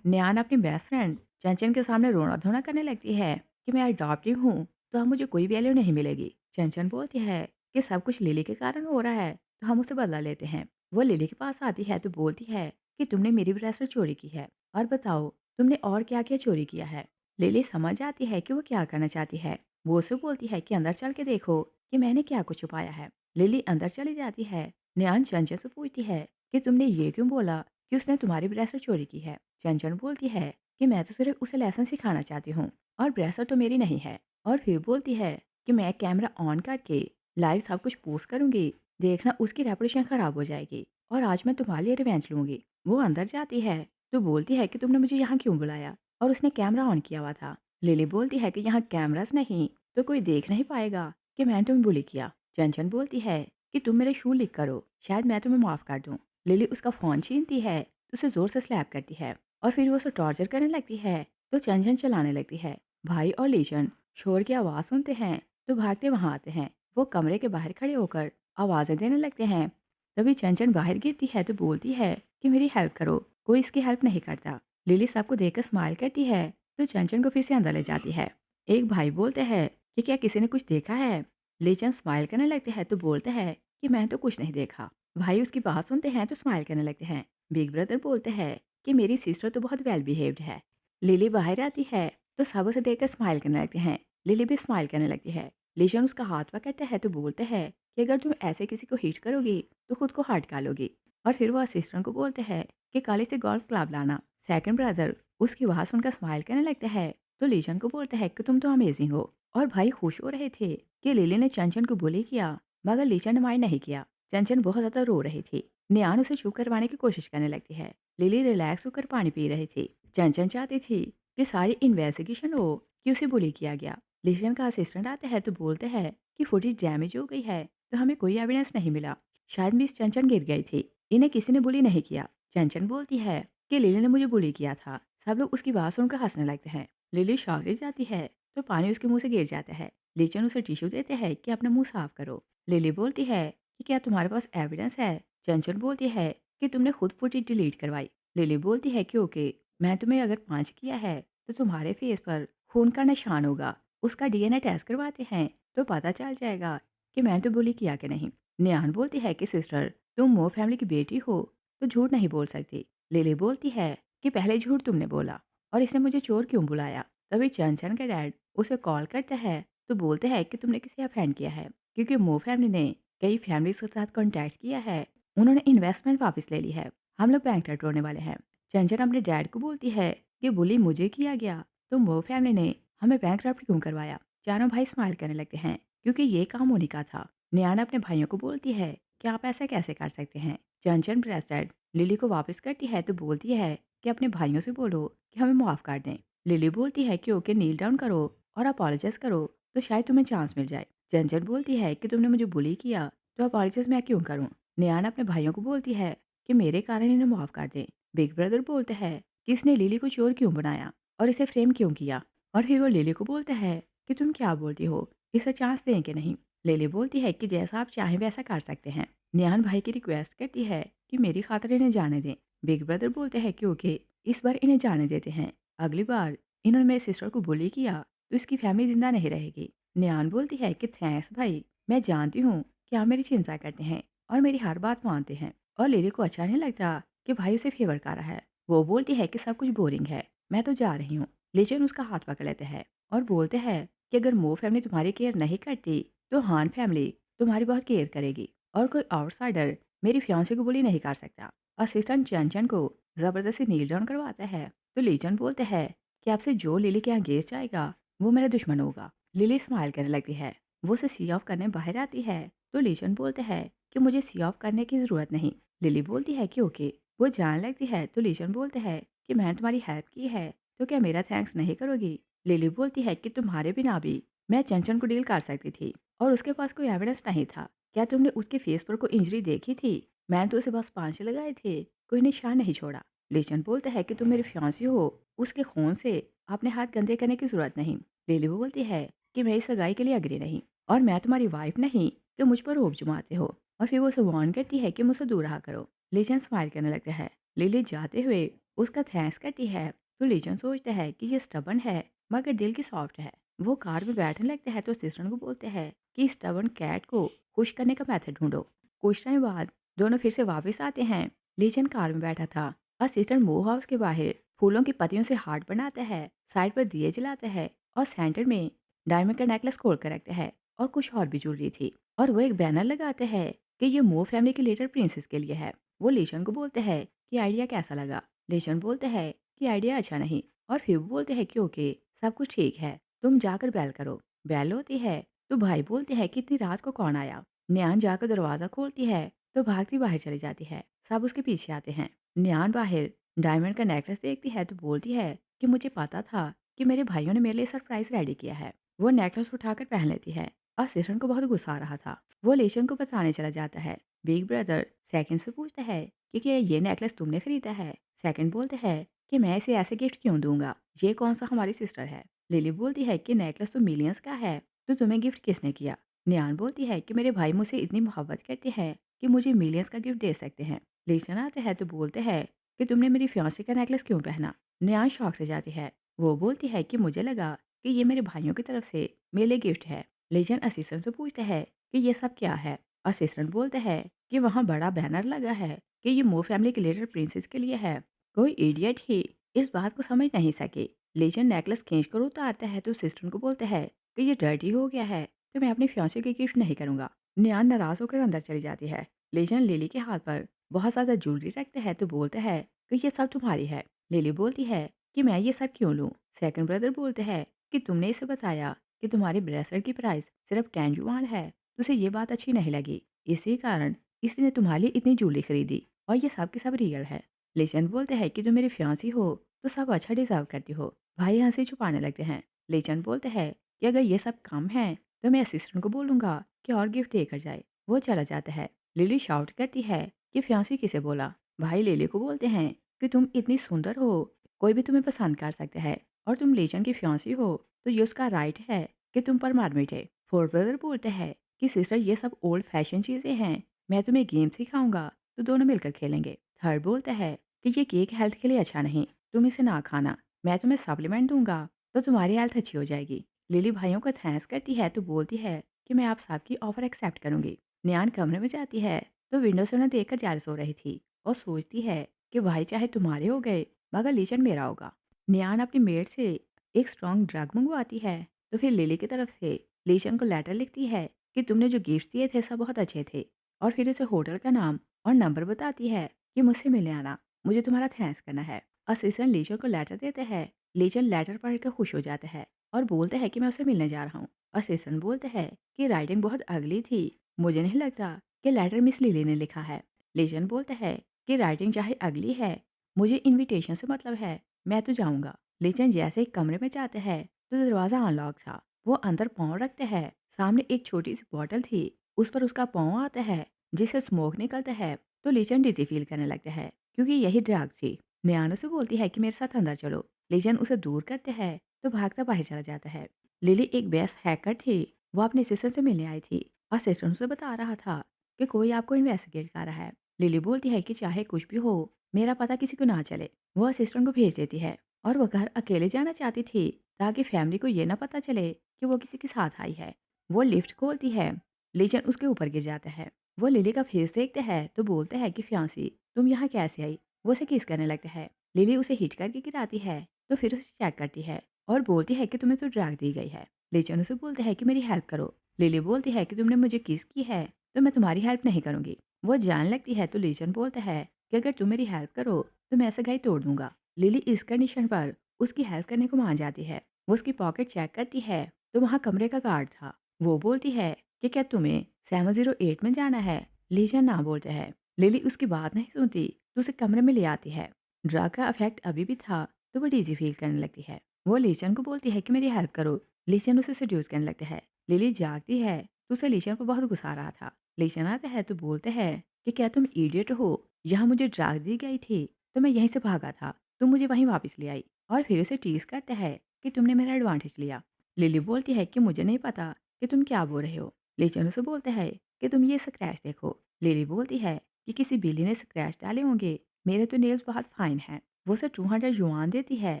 न्यान अपनी बेस्ट फ्रेंड चंचन के सामने रोना धोना करने लगती है कि मैं अडॉप्टिव हूँ तो अब मुझे कोई वैल्यू नहीं मिलेगी। चंचन बोलती है कि सब कुछ लिली के कारण हो रहा है तो हम उसे बदला लेते हैं। वो लिली के पास आती है तो बोलती है कि तुमने मेरी ब्रेसलेट चोरी की है और बताओ तुमने और क्या क्या चोरी किया है। लिली समझ आती है कि वो क्या करना चाहती है। वो उसे बोलती है कि अंदर चल के देखो कि मैंने क्या कुछ छुपाया है। लिली अंदर चली जाती है। न्यान चंचन से पूछती है कि तुमने ये क्यों बोला कि उसने तुम्हारी ब्रेसलेट चोरी की है। चंचन बोलती है कि मैं तो सिर्फ उसे लेसन सिखाना चाहती हूँ और ब्रेसलेट तो मेरी नहीं है। और फिर बोलती है कि मैं कैमरा ऑन करके लाइव सब कुछ पोस्ट करूंगी। देखना उसकी रेपुटेशन खराब हो जाएगी और आज मैं तुम्हारे लिए रिवेंज लूंगी। वो अंदर जाती है तो बोलती है कि तुमने मुझे यहाँ क्यों बुलाया और उसने कैमरा ऑन किया हुआ था। लिली बोलती है कि यहाँ कैमरास नहीं तो कोई देख नहीं पाएगा कि मैंने तुम्हें बुली किया। चंचन बोलती है कि तुम मेरे शू लिख करो शायद मैं तुम्हें माफ़ कर दूँ। लिली उसका फ़ोन छीनती है तो उसे ज़ोर से स्लैप करती है और फिर वो उसे टॉर्चर करने लगती है तो चंचन चलाने लगती है। भाई और लीशन शोर की आवाज़ सुनते हैं तो भागते वहाँ आते हैं। वो कमरे के बाहर खड़े होकर आवाज़ें देने लगते हैं। तभी चंचन बाहर गिरती है तो बोलती है कि मेरी हेल्प करो। कोई इसकी हेल्प नहीं करता। लिली सबको देखकर स्माइल करती है तो चंचन को फिर से अंदर ले जाती है। एक भाई बोलते हैं कि क्या किसी ने कुछ देखा है। लेचन स्माइल करने लगते हैं तो बोलते हैं कि मैंने तो कुछ नहीं देखा। भाई उसकी बात सुनते हैं तो स्माइल करने लगते हैं। बिग ब्रदर बोलते हैं कि मेरी सिस्टर तो बहुत वेल बिहेव्ड है। लिली बाहर आती है तो सब उसे देखकर स्माइल करने लगते हैं। लिली भी स्माइल करने लगती है। लेचन उसका हाथ पकड़ता है तो बोलते हैं कि अगर तुम ऐसे किसी को हिट करोगी तो खुद को हर्ट कर लोगी। और फिर वो असिस्टेंट को बोलते हैं कि कल से गोल्फ क्लब लाना। सेकंड ब्रदर उसकी बात सुनकर स्माइल करने लगते हैं तो लीजन को बोलते हैं कि तुम तो अमेजिंग हो। और भाई खुश हो रहे थे कि लिली ने चंचन को बुली किया मगर लीचन ने माइंड नहीं किया। चंचन बहुत ज़्यादा रो रही थी। नियान उसे चुप करवाने की कोशिश करने लगती है। लिली रिलैक्स होकर पानी पी रही थी। चंचन चाहती थी कि सारी इन्वेस्टिगेशन हो कि उसे बुली किया गया। लीचन का असिस्टेंट आता है तो बोलते हैं कि फुटेज डैमेज हो गई है तो हमें कोई एविडेंस नहीं मिला। शायद मिस चंचन गिर गई थी। इन्हें किसी ने बुली नहीं किया। चंचन बोलती है कि लिली ने मुझे बुली किया था। सब लोग उसकी बात सुनकर हंसने लगते हैं। लिली शॉक रह जाती है तो पानी उसके मुंह से गिर जाता है। लीचन उसे टिश्यू देते हैं कि अपना मुंह साफ करो। लिली बोलती है कि क्या तुम्हारे पास एविडेंस है। चंचल बोलती है कि तुमने खुद फुटेज डिलीट करवाई। लिली बोलती है कि ओके मैं तुम्हें अगर पंच किया है तो तुम्हारे फेस पर खून का निशान होगा। उसका डीएनए टेस्ट करवाते हैं तो पता चल जाएगा कि मैंने तो बुली किया कि नहीं। नियान बोलती है कि सिस्टर तुम मो फैमिली की बेटी हो तो झूठ नहीं बोल सकती। लिली बोलती है कि पहले झूठ तुमने बोला और इसने मुझे चोर क्यों बुलाया। तभी चंचन का डैड उसे कॉल करता है तो बोलते हैं कि तुमने किसे अफेंड किया है क्योंकि मो फैमिली ने कई फैमिलीज के साथ कॉन्टैक्ट किया है। उन्होंने इन्वेस्टमेंट वापस ले ली है। हम लोग बैंक तोड़ने वाले हैं। चंचन अपने डैड को बोलती है कि बुली मुझे किया गया तुम वो फैमिली ने हमें बैंकरप्ट क्यों करवाया? चारों भाई स्माइल करने लगते हैं क्योंकि ये काम उन्हीं का था। नियान अपने भाइयों को बोलती है कि आप ऐसा कैसे कर सकते हैं? चंचल ब्रेसलेट लिली को वापस करती है तो बोलती है कि अपने भाइयों से बोलो कि हमें माफ़ कर दें। लिली बोलती है कि ओके नील डाउन करो और अपोलोजाइज करो तो शायद तुम्हें चांस मिल जाए। चंचल बोलती है कि तुमने मुझे बुली किया तो अपोलोजाइज मैं क्यों करूँ? नियान अपने भाइयों को बोलती है कि मेरे कारण इन्हें माफ़ कर दें। बिग ब्रदर बोलते हैं कि इसने लिली को चोर क्यों बनाया और इसे फ्रेम क्यों किया? और फिर वो लिली को बोलता है कि तुम क्या बोलती हो? इसे चांस दें कि नहीं? लिली बोलती है कि जैसा आप चाहें वैसा कर सकते हैं। नियान भाई की रिक्वेस्ट करती है कि मेरी खातिर इन्हें जाने दें। बिग ब्रदर बोलते हैं कि ओके इस बार इन्हें जाने देते हैं। अगली बार इन्होंने मेरे सिस्टर को बुली किया तो इसकी फैमिली जिंदा नहीं रहेगी। नियान बोलती है कि थैंक्स भाई, मैं जानती हूँ कि आप मेरी चिंता करते हैं और मेरी हर बात मानते हैं। और लिली को अच्छा नहीं लगता कि भाई उसे फेवर कर रहा है। वो बोलती है कि सब कुछ बोरिंग है, मैं तो जा रही हूँ। लेकिन उसका हाथ पकड़ लेते हैं और बोलते हैं कि अगर मो फैमिली तुम्हारी केयर नहीं करती तो हान फैमिली तुम्हारी बहुत केयर करेगी और कोई आउटसाइडर मेरी फियांसे को बुली नहीं कर सकता। असिस्टेंट चंचन को जबरदस्ती नील डाउन करवाता है तो लीजन बोलते हैं कि आपसे जो लिली के यहाँ गेस्ट जाएगा वो मेरा दुश्मन होगा। लिली स्माइल करने लगती है। वो उसे सी ऑफ करने बाहर आती है तो लीजन बोलते हैं कि मुझे सी ऑफ करने की ज़रूरत नहीं। लिली बोलती है कि ओके। वो जाने लगती है तो लीजन बोलते हैं कि मैंने तुम्हारी हेल्प की है तो क्या मेरा थैंक्स नहीं करोगी? लिली बोलती है कि तुम्हारे बिना भी मैं चंचन को डील कर सकती थी और उसके पास कोई एविडेंस नहीं था। क्या तुमने उसके फेस पर कोई इंजरी देखी थी? मैंने तो उसे बस पांचे लगाए थे, कोई निशान नहीं छोड़ा। लीजन बोलता है कि तुम मेरी फियांसी हो, उसके खून से अपने हाथ गंदे करने की जरूरत नहीं। लिली बोलती है कि मैं इस सगाई के लिए अग्री नहीं और मैं तुम्हारी वाइफ नहीं कि मुझ पर रोब जमाते हो। और फिर वो उसे वार्न करती है कि मुझसे दूर रहा करो। लीजन स्माइल करने लगता है। लिली जाते हुए उसका थैंक्स करती है तो लीजन सोचता है कि ये स्टबन है मगर दिल की सॉफ्ट है। वो कार में बैठने लगते हैं तो असिस्टेंट को बोलते हैं कि स्टबन कैट को खुश करने का मेथड ढूंढो। कुछ टाइम बाद दोनों फिर से वापस आते हैं। लीजन कार में बैठा था। असिस्टेंट मो हाउस के बाहर फूलों की पत्तियों से हार्ट बनाता है, साइड पर दिए जलाता है और सेंटर में डायमंड का नेकलेस खोल कर रखता है और कुछ और भी ज्वेलरी थी। और वो एक बैनर लगाते हैं कि ये मो फैमिली की लीडर प्रिंसेस के लिए है। वो लीशन को बोलते हैं कि आइडिया कैसा लगा? लीशन बोलते हैं कि आइडिया अच्छा नहीं और फिर वो बोलते हैं कि ओके सब कुछ ठीक है, तुम जाकर बेल करो। बेल होती है तो भाई बोलते हैं कि इतनी रात को कौन आया? न्यान जाकर दरवाजा खोलती है तो भागती बाहर चली जाती है। सब उसके पीछे आते हैं। न्यान बाहर डायमंड का नेकलेस देखती है तो बोलती है कि मुझे पता था कि मेरे भाइयों ने मेरे लिए सरप्राइज रेडी किया है। वो नेकलेस उठाकर पहन लेती है और सेशन को बहुत गुस्सा आ रहा था। वो लेशन को बताने चला जाता है। बिग ब्रदर सेकंड से पूछता है कि क्या ये नेकलेस तुमने खरीदा है? सेकंड बोलते हैं कि मैं इसे ऐसे गिफ्ट क्यों दूंगा, ये कौन सा हमारी सिस्टर है। लिली बोलती है कि नेकलेस तो मिलियंस का है तो तुम्हें गिफ्ट किसने किया? न्यान बोलती है कि मेरे भाई मुझसे इतनी मोहब्बत करते हैं कि मुझे मिलियंस का गिफ्ट दे सकते हैं। लेसन आते हैं तो बोलते हैं कि तुमने मेरी फियांसी का नेकलेस क्यों पहना? न्यान शौक से जाती है। वो बोलती है कि मुझे लगा कि ये मेरे भाइयों की तरफ से मेरे लिए गिफ्ट है। लेजन असिस्टेंट से पूछता है कि ये सब क्या है? असिस्टेंट बोलते हैं कि वहाँ बड़ा बैनर लगा है कि ये मो फैमिली के लिटिल प्रिंसेस के लिए है। कोई इडियट ही इस बात को समझ नहीं सके। लेजन नेकलेस खींच कर उतारता है तो सिस्टर को बोलते हैं कि ये डर्टी हो गया है तो मैं अपनी फियांसे की गिफ्ट नहीं करूंगा। न्यान नाराज होकर अंदर चली जाती है। लेजन लिली के हाथ पर बहुत ज़्यादा ज्वेलरी रखते हैं तो बोलते हैं कि ये सब तुम्हारी है। लिली बोलती है कि मैं ये सब क्यों लूँ? सेकंड ब्रदर बोलते हैं कि तुमने इसे बताया कि तुम्हारे ब्रेसलेट की प्राइस सिर्फ 10 युआन है तो उसे ये बात अच्छी नहीं लगी, इसी कारण इसने तुम्हारे लिए इतनी ज्वेलरी खरीदी और ये सब की सब रियल है। लेजेंड बोलते हैं कि तुम मेरी फियांसी हो तो सब अच्छा डिजर्व करती हो। भाई हंसी छुपाने लगते हैं। लेजेंड बोलते हैं कि अगर ये सब कम है तो मैं असिस्टेंट को बोलूंगा कि और गिफ्ट देकर जाए। वो चला जाता है। लिली शाउट करती है कि फियांसी किसे बोला? भाई लिली को बोलते हैं कि तुम इतनी सुंदर हो, कोई भी तुम्हें पसंद कर सकता है और तुम लेजेंड की फियांसी हो तो ये उसका राइट है कि तुम पर मार मिटे। फोर ब्रदर बोलते हैं कि सिस्टर ये सब ओल्ड फैशन चीज़ें हैं, मैं तुम्हें गेम सिखाऊंगा तो दोनों मिलकर खेलेंगे। थर्ड बोलता है कि ये केक हेल्थ के लिए अच्छा नहीं, तुम इसे ना खाना, मैं तुम्हें सप्लीमेंट दूंगा तो तुम्हारी हेल्थ अच्छी हो जाएगी। लिली भाइयों का थैंक्स करती है तो बोलती है कि मैं आप सबकी ऑफर एक्सेप्ट करूंगी। न्यान कमरे में जाती है तो विंडो से उन्हें देखकर जारस हो रही थी और सोचती है कि भाई चाहे तुम्हारे हो गए मगर लीचन मेरा होगा। न्यान अपनी मेड से एक स्ट्रॉन्ग ड्रग मंगवाती है तो फिर लिली की तरफ से लीचन को लेटर लिखती है कि तुमने जो गिफ्ट दिए थे सब बहुत अच्छे थे और फिर उसे होटल का नाम और नंबर बताती है कि मुझसे मिलने आना, मुझे तुम्हारा थैंक्स करना है। असिस्टेंट लीचन को लेटर देते हैं लेजन लेटर पढ़कर खुश हो जाता है और बोलता है कि मैं उसे मिलने जा रहा हूँ। असिस्टेंट बोलता है कि राइटिंग बहुत अगली थी, मुझे नहीं लगता कि लेटर मिस लिली ने लिखा है। लेजन बोलता है कि राइटिंग चाहे अगली है, मुझे इनविटेशन से मतलब है, मैं तो जाऊंगा। लेजन जैसे ही कमरे में जाता है तो दरवाज़ा अनलॉक था। वो अंदर पाँव रखते हैं, सामने एक छोटी सी बॉटल थी, उस पर उसका पाँव आता है जिससे स्मोक निकलता है। तो लेजन डिजी फील करने लगता है क्योंकि यही ड्रग थी। न्यानो से बोलती है कि मेरे साथ अंदर चलो। लेजन उसे दूर करते हैं तो भागता बाहर चला जाता है। लिली एक बेस्ट हैकर थी, वो अपने सिस्टर से मिलने आई थी और सिस्टर उसे बता रहा था कि कोई आपको इन्वेस्टिगेट कर रहा है। लिली बोलती है कि चाहे कुछ भी हो, मेरा पता किसी को ना चले। वो असिस्टेंट को भेज देती है और वो घर अकेले जाना चाहती थी ताकि फैमिली को ये ना पता चले कि वो किसी के साथ आई है। वो लिफ्ट खोलती है, लेजन उसके ऊपर गिर जाता है। वो लिली का फेस देखता है तो बोलता है कि फ्यांसी तुम यहाँ कैसे आई। वो उसे किस करने लगता है। लिली उसे हिट करके गिराती है तो फिर उसे चेक करती है और बोलती है कि तुम्हें तो ड्रग दी गई है। लेजन उसे बोलता है कि मेरी हेल्प करो। लिली बोलती है कि तुमने मुझे किस की है तो मैं तुम्हारी हेल्प नहीं करूंगी। वो जान लगती है तो लेजन बोलता है कि अगर तुम मेरी हेल्प करो तो मैं सगाई तोड़ दूंगा। लिली इस कंडीशन पर उसकी हेल्प करने को मान जाती है। वो उसकी पॉकेट चेक करती है तो वहाँ कमरे का गार्ड था। वो बोलती है कि क्या तुम्हें 708 में जाना है। लीजन ना बोलते हैं। लिली उसकी बात नहीं सुनती तो उसे कमरे में ले आती है। ड्रग का इफेक्ट अभी भी था तो वो डीजी फील करने लगती है। वो लीचन को बोलती है कि मेरी हेल्प करो। लीचन उसे सेड्यूस करने लगता है। लिली जागती है तो उसे लीचन पर बहुत गुस्सा आ रहा था। लीचन आता है तो बोलते हैं कि क्या तुम इडियट हो, यहाँ मुझे ड्रग दी गई थी तो मैं यहीं से भागा था, तुम मुझे वहीं वापस ले आई। और फिर उसे टीज करता है कि तुमने मेरा एडवांटेज लिया। लिली बोलती है कि मुझे नहीं पता कि तुम क्या बोल रहे हो। लीचन उसे बोलता है कि तुम ये स्क्रैच देखो। लिली बोलती है कि किसी बिल्ली ने स्क्रैच डाले होंगे, मेरे तो नेल्स बहुत फाइन हैं। वो उसे 200 युआन देती है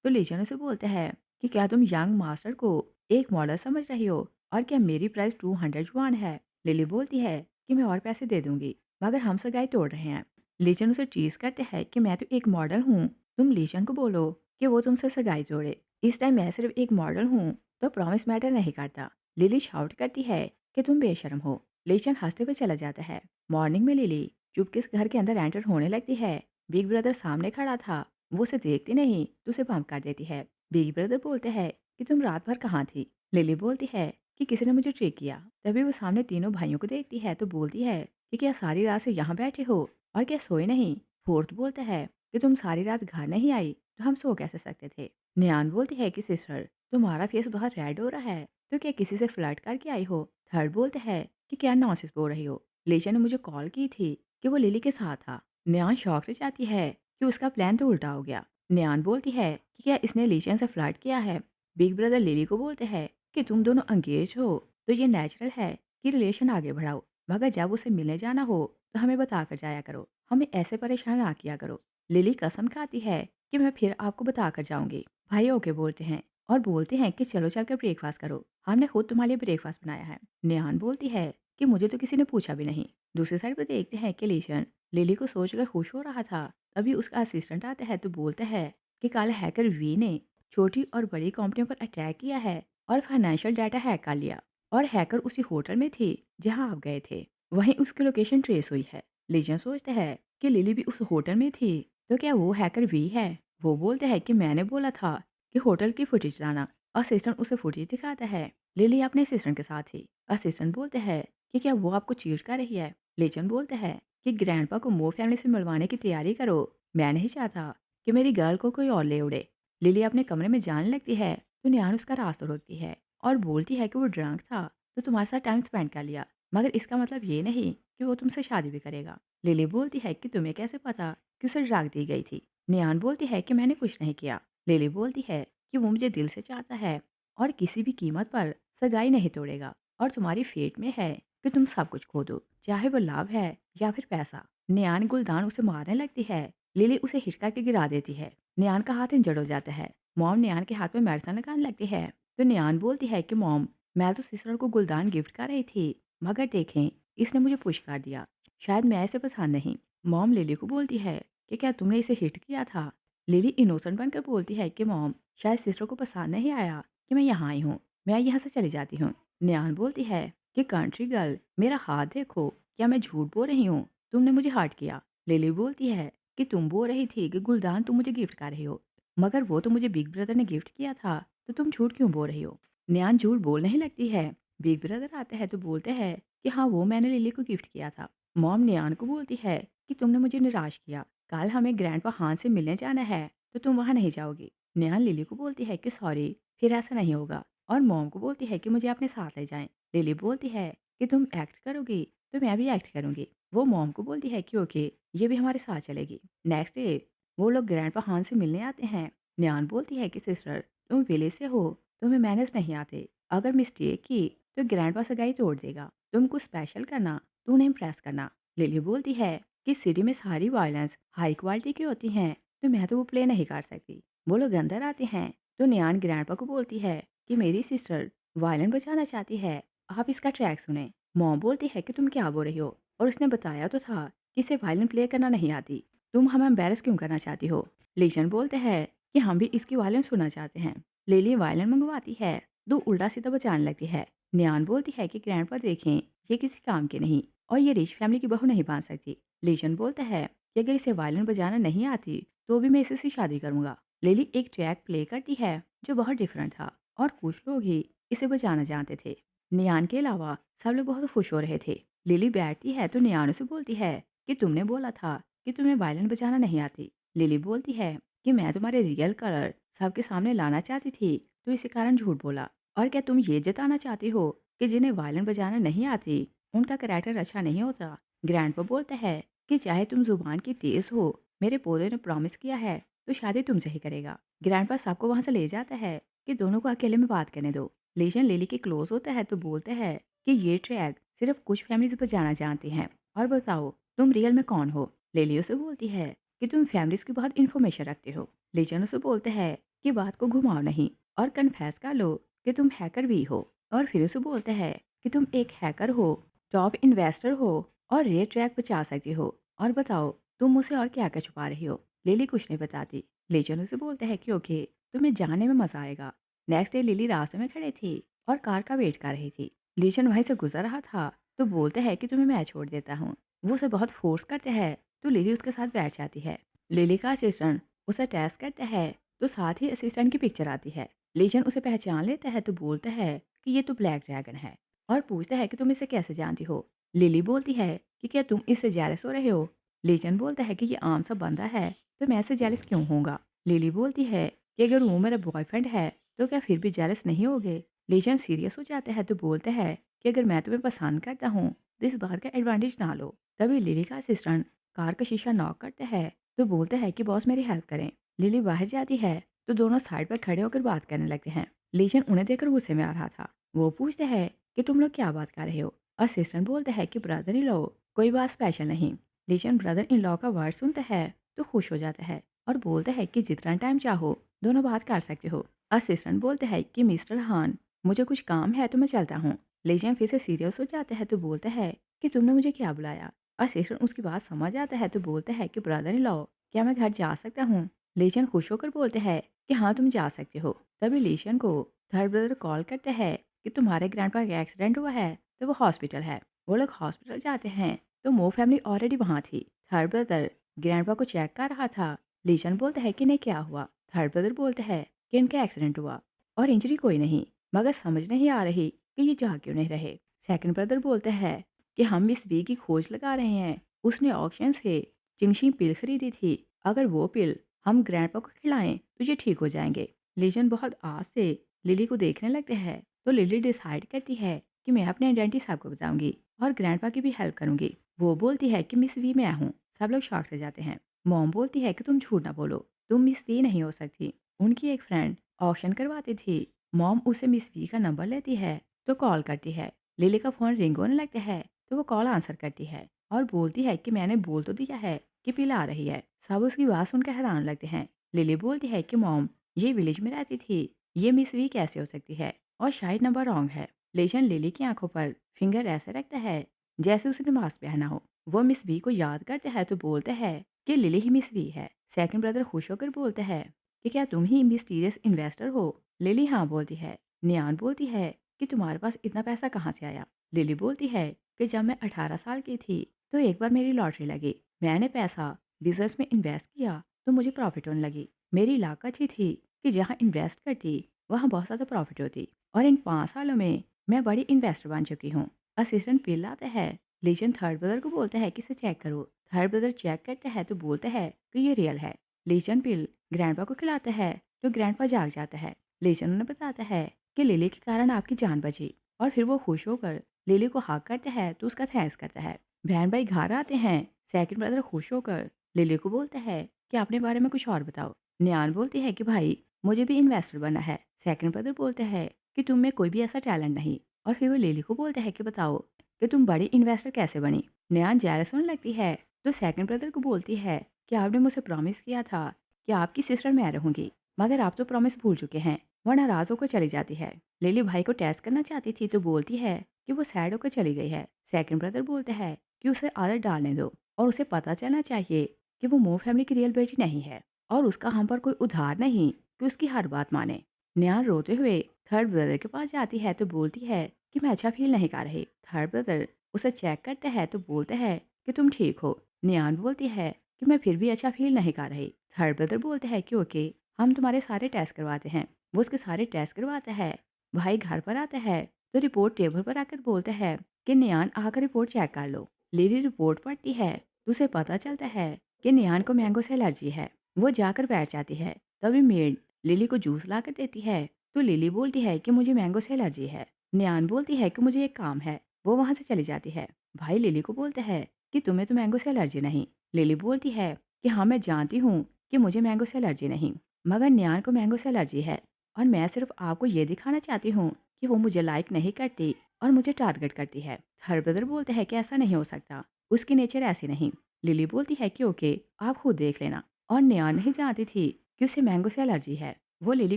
तो लीजन उसे बोलता है कि क्या तुम यंग मास्टर को एक मॉडल समझ रही हो और क्या मेरी प्राइस 200 युआन है। लिली बोलती है कि मैं और पैसे दे दूंगी मगर हम सगाई तोड़ रहे हैं। लीजन उसे चीज करते हैं कि मैं तो एक मॉडल हूँ, तुम लीजन को बोलो कि वो तुमसे सगाई तोड़े। इस टाइम मैं सिर्फ एक मॉडल हूँ तो प्रॉमिस मैटर नहीं करता। लिली शाउट करती है कि तुम बेशर्म हो। लीजन हंसते हुए चला जाता है। मॉर्निंग में लिली चुपके से घर के अंदर एंटर होने लगती है। बिग ब्रदर सामने खड़ा था, वो उसे देखती नहीं तो उसे बम्प कर देती है। बिग ब्रदर बोलते हैं कि तुम रात भर कहाँ थी। लिली बोलती है कि किसी ने मुझे ट्रिक किया। तभी वो सामने तीनों भाइयों को देखती है तो बोलती है कि क्या सारी रात से यहाँ बैठे हो और क्या सोए नहीं। फोर्थ बोलता है कि तुम सारी रात घर नहीं आई तो हम सो कैसे सकते थे। नियान बोलती है कि सिस्टर तुम्हारा फेस बहुत रेड हो रहा है तो क्या किसी से फ्लर्ट करके आई हो। थर्ड बोलते हैं कि क्या नॉनसेंस बोल रही हो, लेचा ने मुझे कॉल की थी कि वो लिली के साथ था। न्यान शौक से जाती है कि उसका प्लान तो उल्टा हो गया। न्यान बोलती है कि क्या इसने लीचन से फ्लर्ट किया है। बिग ब्रदर लिली को बोलते हैं कि तुम दोनों अंगेज हो तो ये नेचुरल है कि रिलेशन आगे बढ़ाओ, मगर जब उसे मिलने जाना हो तो हमें बता कर जाया करो, हमें ऐसे परेशान ना किया करो। लिली कसम खाती है कि मैं फिर आपको बता कर जाऊंगी। भाई ओके बोलते हैं और बोलते हैं कि चलो चलकर ब्रेकफास्ट करो, हमने खुद तुम्हारे लिए ब्रेकफास्ट बनाया है। नेहान बोलती है कि मुझे तो किसी ने पूछा भी नहीं। दूसरी साइड पर देखते हैं कि लीशन लिली को सोचकर खुश हो रहा था। तभी उसका असिस्टेंट आता है तो बोलता है कि कल हैकर वी ने छोटी और बड़ी कंपनियों पर अटैक किया है और फाइनेंशियल डाटा हैक कर लिया और हैकर उसी होटल में थी जहां आप गए थे, वहीं उसकी लोकेशन ट्रेस हुई है। लीजन सोचता है कि लिली भी उस होटल में थी तो क्या वो हैकर वी है। वो बोलते हैं कि मैंने बोला था कि होटल की फुटेज लाना। असिस्टेंट उसे फुटेज दिखाता है। लिली अपने असिस्टेंट के साथ थी। असिस्टेंट बोलते हैं कि क्या वो आपको चीट कर रही है। लेजन बोलते हैं कि ग्रैंडपा को मो फैमिली से मिलवाने की तैयारी करो, मैं नहीं चाहता कि मेरी गर्ल को कोई और ले उड़े। लिली अपने कमरे में जाने लगती है तो न्यान उसका रास्ता रोकती है और बोलती है कि वो ड्रंक था तो तुम्हारे साथ टाइम स्पेंड कर लिया, मगर इसका मतलब ये नहीं कि वो तुमसे शादी भी करेगा। लिली बोलती है कि तुम्हें कैसे पता कि उसे ड्रग दी गई थी। नियान बोलती है कि मैंने कुछ नहीं किया। लिली बोलती है कि वो मुझे दिल से चाहता है और किसी भी कीमत पर सगाई नहीं तोड़ेगा और तुम्हारी फेट में है कि तुम सब कुछ खो दो, चाहे वो लाभ है या फिर पैसा। नियान गुलदान उसे मारने लगती है। लिली उसे हिट करके गिरा देती है। नियान का हाथ इंजर्ड हो जाता है। मॉम नियान के हाथ में मेडिसिन लगाने लगती है तो नियान बोलती है कि मॉम मैं तो सिस्टर को गुलदान गिफ्ट कर रही थी, मगर देखें इसने मुझे पुश कर दिया, शायद मैं इसे पसंद नहीं। मॉम लिली को बोलती है कि क्या तुमने इसे हिट किया था। लिली इनोसेंट बनकर बोलती है कि मॉम शायद सिस्टर को पसंद नहीं आया कि मैं यहाँ आई हूँ, मैं यहाँ से चली जाती हूँ। नियान बोलती है कि कंट्री गर्ल मेरा हाथ देखो, क्या मैं झूठ बोल रही हूँ, तुमने मुझे हर्ट किया। लिली बोलती है कि तुम बोल रही थी कि गुलदान तुम मुझे गिफ्ट कर रही हो। मगर वो तो मुझे बिग ब्रदर ने गिफ्ट किया था, तो तुम झूठ क्यों बोल रही हो? नेहान झूठ बोल नहीं लगती है। बिग ब्रदर आते हैं तो बोलते हैं कि हाँ, वो मैंने लिली को गिफ्ट किया था। मॉम नेहान को बोलती है कि तुमने मुझे निराश किया। कल हमें ग्रैंडपा हान से मिलने जाना है, तो तुम वहाँ नहीं जाओगी। नेहान लिली को बोलती है कि सॉरी, फिर ऐसा नहीं होगा। और मॉम को बोलती है कि मुझे अपने साथ ले जाएं। लिली बोलती है कि तुम एक्ट करोगी, तो मैं भी एक्ट करूंगी। वो मॉम को बोलती है कि ओके, ये भी हमारे साथ चलेगी। नेक्स्ट डे वो लोग ग्रैंडपा हान से मिलने आते हैं। न्यान बोलती है कि सिस्टर, तुम विलेज से हो, तुम्हें मैनर्स नहीं आते। अगर मिस्टेक की तो ग्रैंडपा सगाई तोड़ देगा। तुम कुछ स्पेशल करना, तू उन्हें इम्प्रेस करना। लिली बोलती है कि सिटी में सारी वायलेंस हाई क्वालिटी की होती हैं, तो मैं तो वो प्ले नहीं कर सकती। वो लोग अंदर आते हैं तो न्यान ग्रैंडपा को बोलती है कि मेरी सिस्टर वायलिन बजाना चाहती है, आप इसका ट्रैक सुने। मॉम बोलती है कि तुम क्या बोल रही हो, और उसने बताया तो था कि इसे वायलिन प्ले करना नहीं आती। तुम हमें एम्बेरस क्यों करना चाहती हो? लीशन बोलते हैं कि हम भी इसकी वायलिन सुनना चाहते हैं। लिली वायलिन मंगवाती है, दो उल्टा सीधा बजाने लगती है। न्यान बोलती है कि ग्रैंडपा देखें, ये किसी काम की नहीं और ये रिच फैमिली की बहू नहीं बन सकती। लीशन बोलता है कि अगर इसे वायलिन बजाना नहीं आती तो भी मैं इसे शादी करूंगा। लिली एक ट्रैक प्ले करती है जो बहुत डिफरेंट था, और कुछ लोग ही इसे बजाना जानते थे। नियान के अलावा सब लोग बहुत खुश हो रहे थे। लिली बैठती है तो नियान उसे बोलती है कि तुमने बोला था कि तुम्हें वायलिन बजाना नहीं आती। लिली बोलती है कि मैं तुम्हारे रियल कलर सबके सामने लाना चाहती थी, तो इसी कारण झूठ बोला। और क्या तुम ये जताना चाहती हो कि जिन्हें वायलिन बजाना नहीं आती उनका करैक्टर अच्छा नहीं होता? ग्रैंडपा बोलता है कि चाहे तुम जुबान की तेज हो, मेरे पौधे ने प्रॉमिस किया है तो शादी तुमसे ही करेगा। ग्रैंडपा सबको वहां से ले जाता है कि दोनों को अकेले में बात करने दो। लीजन लिली के क्लोज होता है तो बोलता है कि ये ट्रैक सिर्फ कुछ फैमिलीज बजाना जानती हैं, और बताओ तुम रियल में कौन हो? लिली उसे बोलती है कि तुम फैमिलीज की बहुत इन्फॉर्मेशन रखते हो। लीजन उसे बोलते हैं कि बात को घुमाओ नहीं और कन्फेस कर लो कि तुम हैकर भी हो। और फिर उसे बोलते हैं कि तुम एक हैकर हो, टॉप इन्वेस्टर हो और रेयर ट्रैक बचा सकती हो। और बताओ तुम मुझसे और क्या क्या छुपा रही हो? लिली कुछ नहीं बताती। लीजन उसे बोलते हैं कि ओके, तुम्हें जानने में मजा आएगा। नेक्स्ट डे लिली रास्ते में खड़ी थी और कार का वेट कर रही थी। लीजन वहीं से गुजर रहा था तो बोलते हैं कि तुम्हें मैं छोड़ देता हूँ। वो उसे बहुत फोर्स करते हैं तो लिली उसके साथ बैठ जाती है। लिली का असिस्टेंट उसे टेस्ट करता है तो साथ ही असिस्टेंट की पिक्चर आती है। लीजन उसे पहचान लेता है तो बोलता है कि ये तो ब्लैक ड्रैगन है, और पूछता है कि तुम इसे कैसे जानती हो। लिली बोलती है कि क्या तुम इससे जेलस हो रहे हो? लीजन बोलता है कि ये आम सा बंदा है, तो मैं इससे जेलस क्यों होऊंगा? लिली बोलती है कि अगर वो मेरा बॉयफ्रेंड है तो क्या फिर भी जेलस नहीं होगे? लीजन सीरियस हो जाता है तो बोलता है कि अगर मैं तुम्हें पसंद करता हूँ तो इस बात का एडवांटेज ना लो। तभी लिली का असिस्टेंट कार का शीशा नॉक करता है तो बोलता है कि बॉस मेरी हेल्प करें। लिली बाहर जाती है तो दोनों साइड पर खड़े होकर बात करने लगते हैं। लीजन उन्हें देखकर गुस्से में आ रहा था। वो पूछते हैं कि तुम लोग क्या बात कर रहे हो? असिस्टेंट बोलता है कि ब्रदर इन लॉ, कोई बात स्पेशल नहीं। लीजन ब्रदर इन लॉ का वर्ड सुनता है तो खुश हो जाता है और बोलता है कि जितना टाइम चाहो दोनों बात कर सकते हो। असिस्टेंट बोलते हैं कि मिस्टर हान, मुझे कुछ काम है तो मैं चलता हूँ। लेजेंड फिर से सीरियस हो जाता है तो बोलता है कि तुमने मुझे क्या बुलाया? असिस्टेंट उसकी बात समझ आता है तो बोलता है कि ब्रदर इन लॉ, क्या मैं घर जा सकता हूँ? लेजेंड खुश होकर बोलते हैं कि हाँ, तुम जा सकते हो। तभी लेजेंड को थर्ड ब्रदर कॉल करते हैं कि तुम्हारे ग्रैंडपा का एक्सीडेंट हुआ है तो वो हॉस्पिटल है। वो लोग हॉस्पिटल जाते हैं तो मो फैमिली ऑलरेडी वहाँ थी। थर्ड ब्रदर ग्रैंडपा को चेक कर रहा था। लेजेंड बोलता है कि नहीं, क्या हुआ? थर्ड ब्रदर बोलते हैं कि इनका एक्सीडेंट हुआ और इंजरी कोई नहीं, मगर समझ नहीं आ रही कि ये जा क्यों नहीं रहे। सेकंड ब्रदर बोलते हैं कि हम इस बी की खोज लगा रहे हैं। उसने ऑक्शन से चिंगशी पिल खरीदी थी, अगर वो पिल हम ग्रैंडपा को खिलाएं तो ये ठीक हो जाएंगे। लीजन बहुत आस से लिली को देखने लगते हैं तो लिली डिसाइड करती है कि मैं अपनी आइडेंटिटी सबको बताऊंगी और ग्रैंडपा की भी हेल्प करूंगी। वो बोलती है कि मिस वी मैं हूँ। सब लोग शॉक रह जाते हैं। मॉम बोलती है कि तुम झूठ ना बोलो, तुम मिस वी नहीं हो सकती। उनकी एक फ्रेंड ऑक्शन करवाती थी। मॉम उसे मिस वी का नंबर लेती है तो कॉल करती है। लिली का फ़ोन रिंग होने लगता है तो वो कॉल आंसर करती है और बोलती है कि मैंने बोल तो दिया है कि पिला आ रही है। सब उसकी बात सुनकर हैरान लगते हैं। लिली बोलती है कि मॉम, ये विलेज में रहती थी, ये मिस वी कैसे हो सकती है, और शायद नंबर रॉन्ग है। लेजन लिली की आंखों पर फिंगर ऐसे रखता है जैसे उसने मास्क पहना हो। वो मिस वी को याद करते हैं तो बोलते हैं कि लिली ही मिस वी है। सेकंड ब्रदर खुश होकर बोलते हैं कि क्या तुम ही मिस्टीरियस इन्वेस्टर हो? लिली हाँ बोलती है। नियान बोलती है कि तुम्हारे पास इतना पैसा कहाँ से आया? लिली बोलती है कि जब मैं 18 साल की थी तो एक बार मेरी लॉटरी लगी। मैंने पैसा बिजनेस में इन्वेस्ट किया तो मुझे प्रॉफिट होने लगी। मेरी लाक अच्छी थी कि जहाँ इन्वेस्ट करती वहाँ बहुत ज़्यादा प्रॉफिट होती और इन 5 सालों में मैं बड़ी इन्वेस्टर बन चुकी हूँ। असिस्टेंट बिल आता है। लीजन थर्ड ब्रदर को बोलता है कि इसे चेक करो। थर्ड ब्रदर चेक करता है तो बोलता है कि ये रियल है। लीजन बिल ग्रैंडपा को खिलाता है तो ग्रैंडपा जाग जाता है। लीजन उन्हें बताता है कि लिली के कारण आपकी जान बची और फिर वो खुश होकर लिली को हक करता है तो उसका थैंक्स करता है। बहन भाई घर आते हैं। सेकंड ब्रदर खुश होकर लिली को बोलता है कि अपने बारे में कुछ और बताओ। नियान बोलती है कि भाई मुझे भी इन्वेस्टर बनना है। सेकंड ब्रदर बोलते हैं कि तुम में कोई भी ऐसा टैलेंट नहीं और फिर वो लिली को बोलते हैं कि बताओ कि तुम बड़ी इन्वेस्टर कैसे बनी। नियान जेलस होने लगती है तो सेकंड ब्रदर को बोलती है कि आपने मुझे प्रॉमिस किया था कि आपकी सिस्टर मैं रहूंगी, मगर आप तो प्रॉमिस भूल चुके हैं। वो नाराज होकर चली जाती है। लिली भाई को टेस्ट करना चाहती थी तो बोलती है कि वो सैड होकर चली गई है। सेकंड ब्रदर बोलते हैं कि उसे आदत डालने दो और उसे पता चलना चाहिए कि वो मो फैमिली की रियल बेटी नहीं है और उसका हम पर कोई उधार नहीं कि उसकी हर बात माने। न्यान रोते हुए थर्ड ब्रदर के पास जाती है तो बोलती है कि मैं अच्छा फील नहीं कर रही। थर्ड ब्रदर उसे चेक करते हैं तो बोलते हैं कि तुम ठीक हो। नियान बोलती है कि मैं फिर भी अच्छा फील नहीं कर रही। थर्ड ब्रदर बोलते हैं कि ओके, हम तुम्हारे सारे टेस्ट करवाते हैं। वो उसके सारे टेस्ट करवाता है। भाई घर पर आता है तो रिपोर्ट टेबल पर आकर बोलते हैं कि नियान आकर रिपोर्ट चेक कर लो। लिली रिपोर्ट पढ़ती है तो उसे पता चलता है कि नियान को मैंगो से एलर्जी है। वो जाकर बैठ जाती है। तभी मेड लिली को जूस ला कर देती है तो लिली बोलती है कि मुझे मैंगो से एलर्जी है। नियान बोलती है कि मुझे एक काम है। वो वहाँ से चली जाती है। भाई लिली को बोलते हैं कि तुम्हें तो मैंगो से एलर्जी नहीं। लिली बोलती है कि हाँ मैं जानती हूँ कि मुझे मैंगो से एलर्जी नहीं, मगर नियान को मैंगो से एलर्जी है और मैं सिर्फ आपको ये दिखाना चाहती हूँ कि वो मुझे लाइक नहीं करती और मुझे टारगेट करती है। थर्ड ब्रदर बोलते हैं कि ऐसा नहीं हो सकता, उसकी नेचर ऐसी नहीं। लिली बोलती है कि ओके, आप खुद देख लेना। और नियान नहीं जानती थी कि उसे मैंगो से एलर्जी है। वो लिली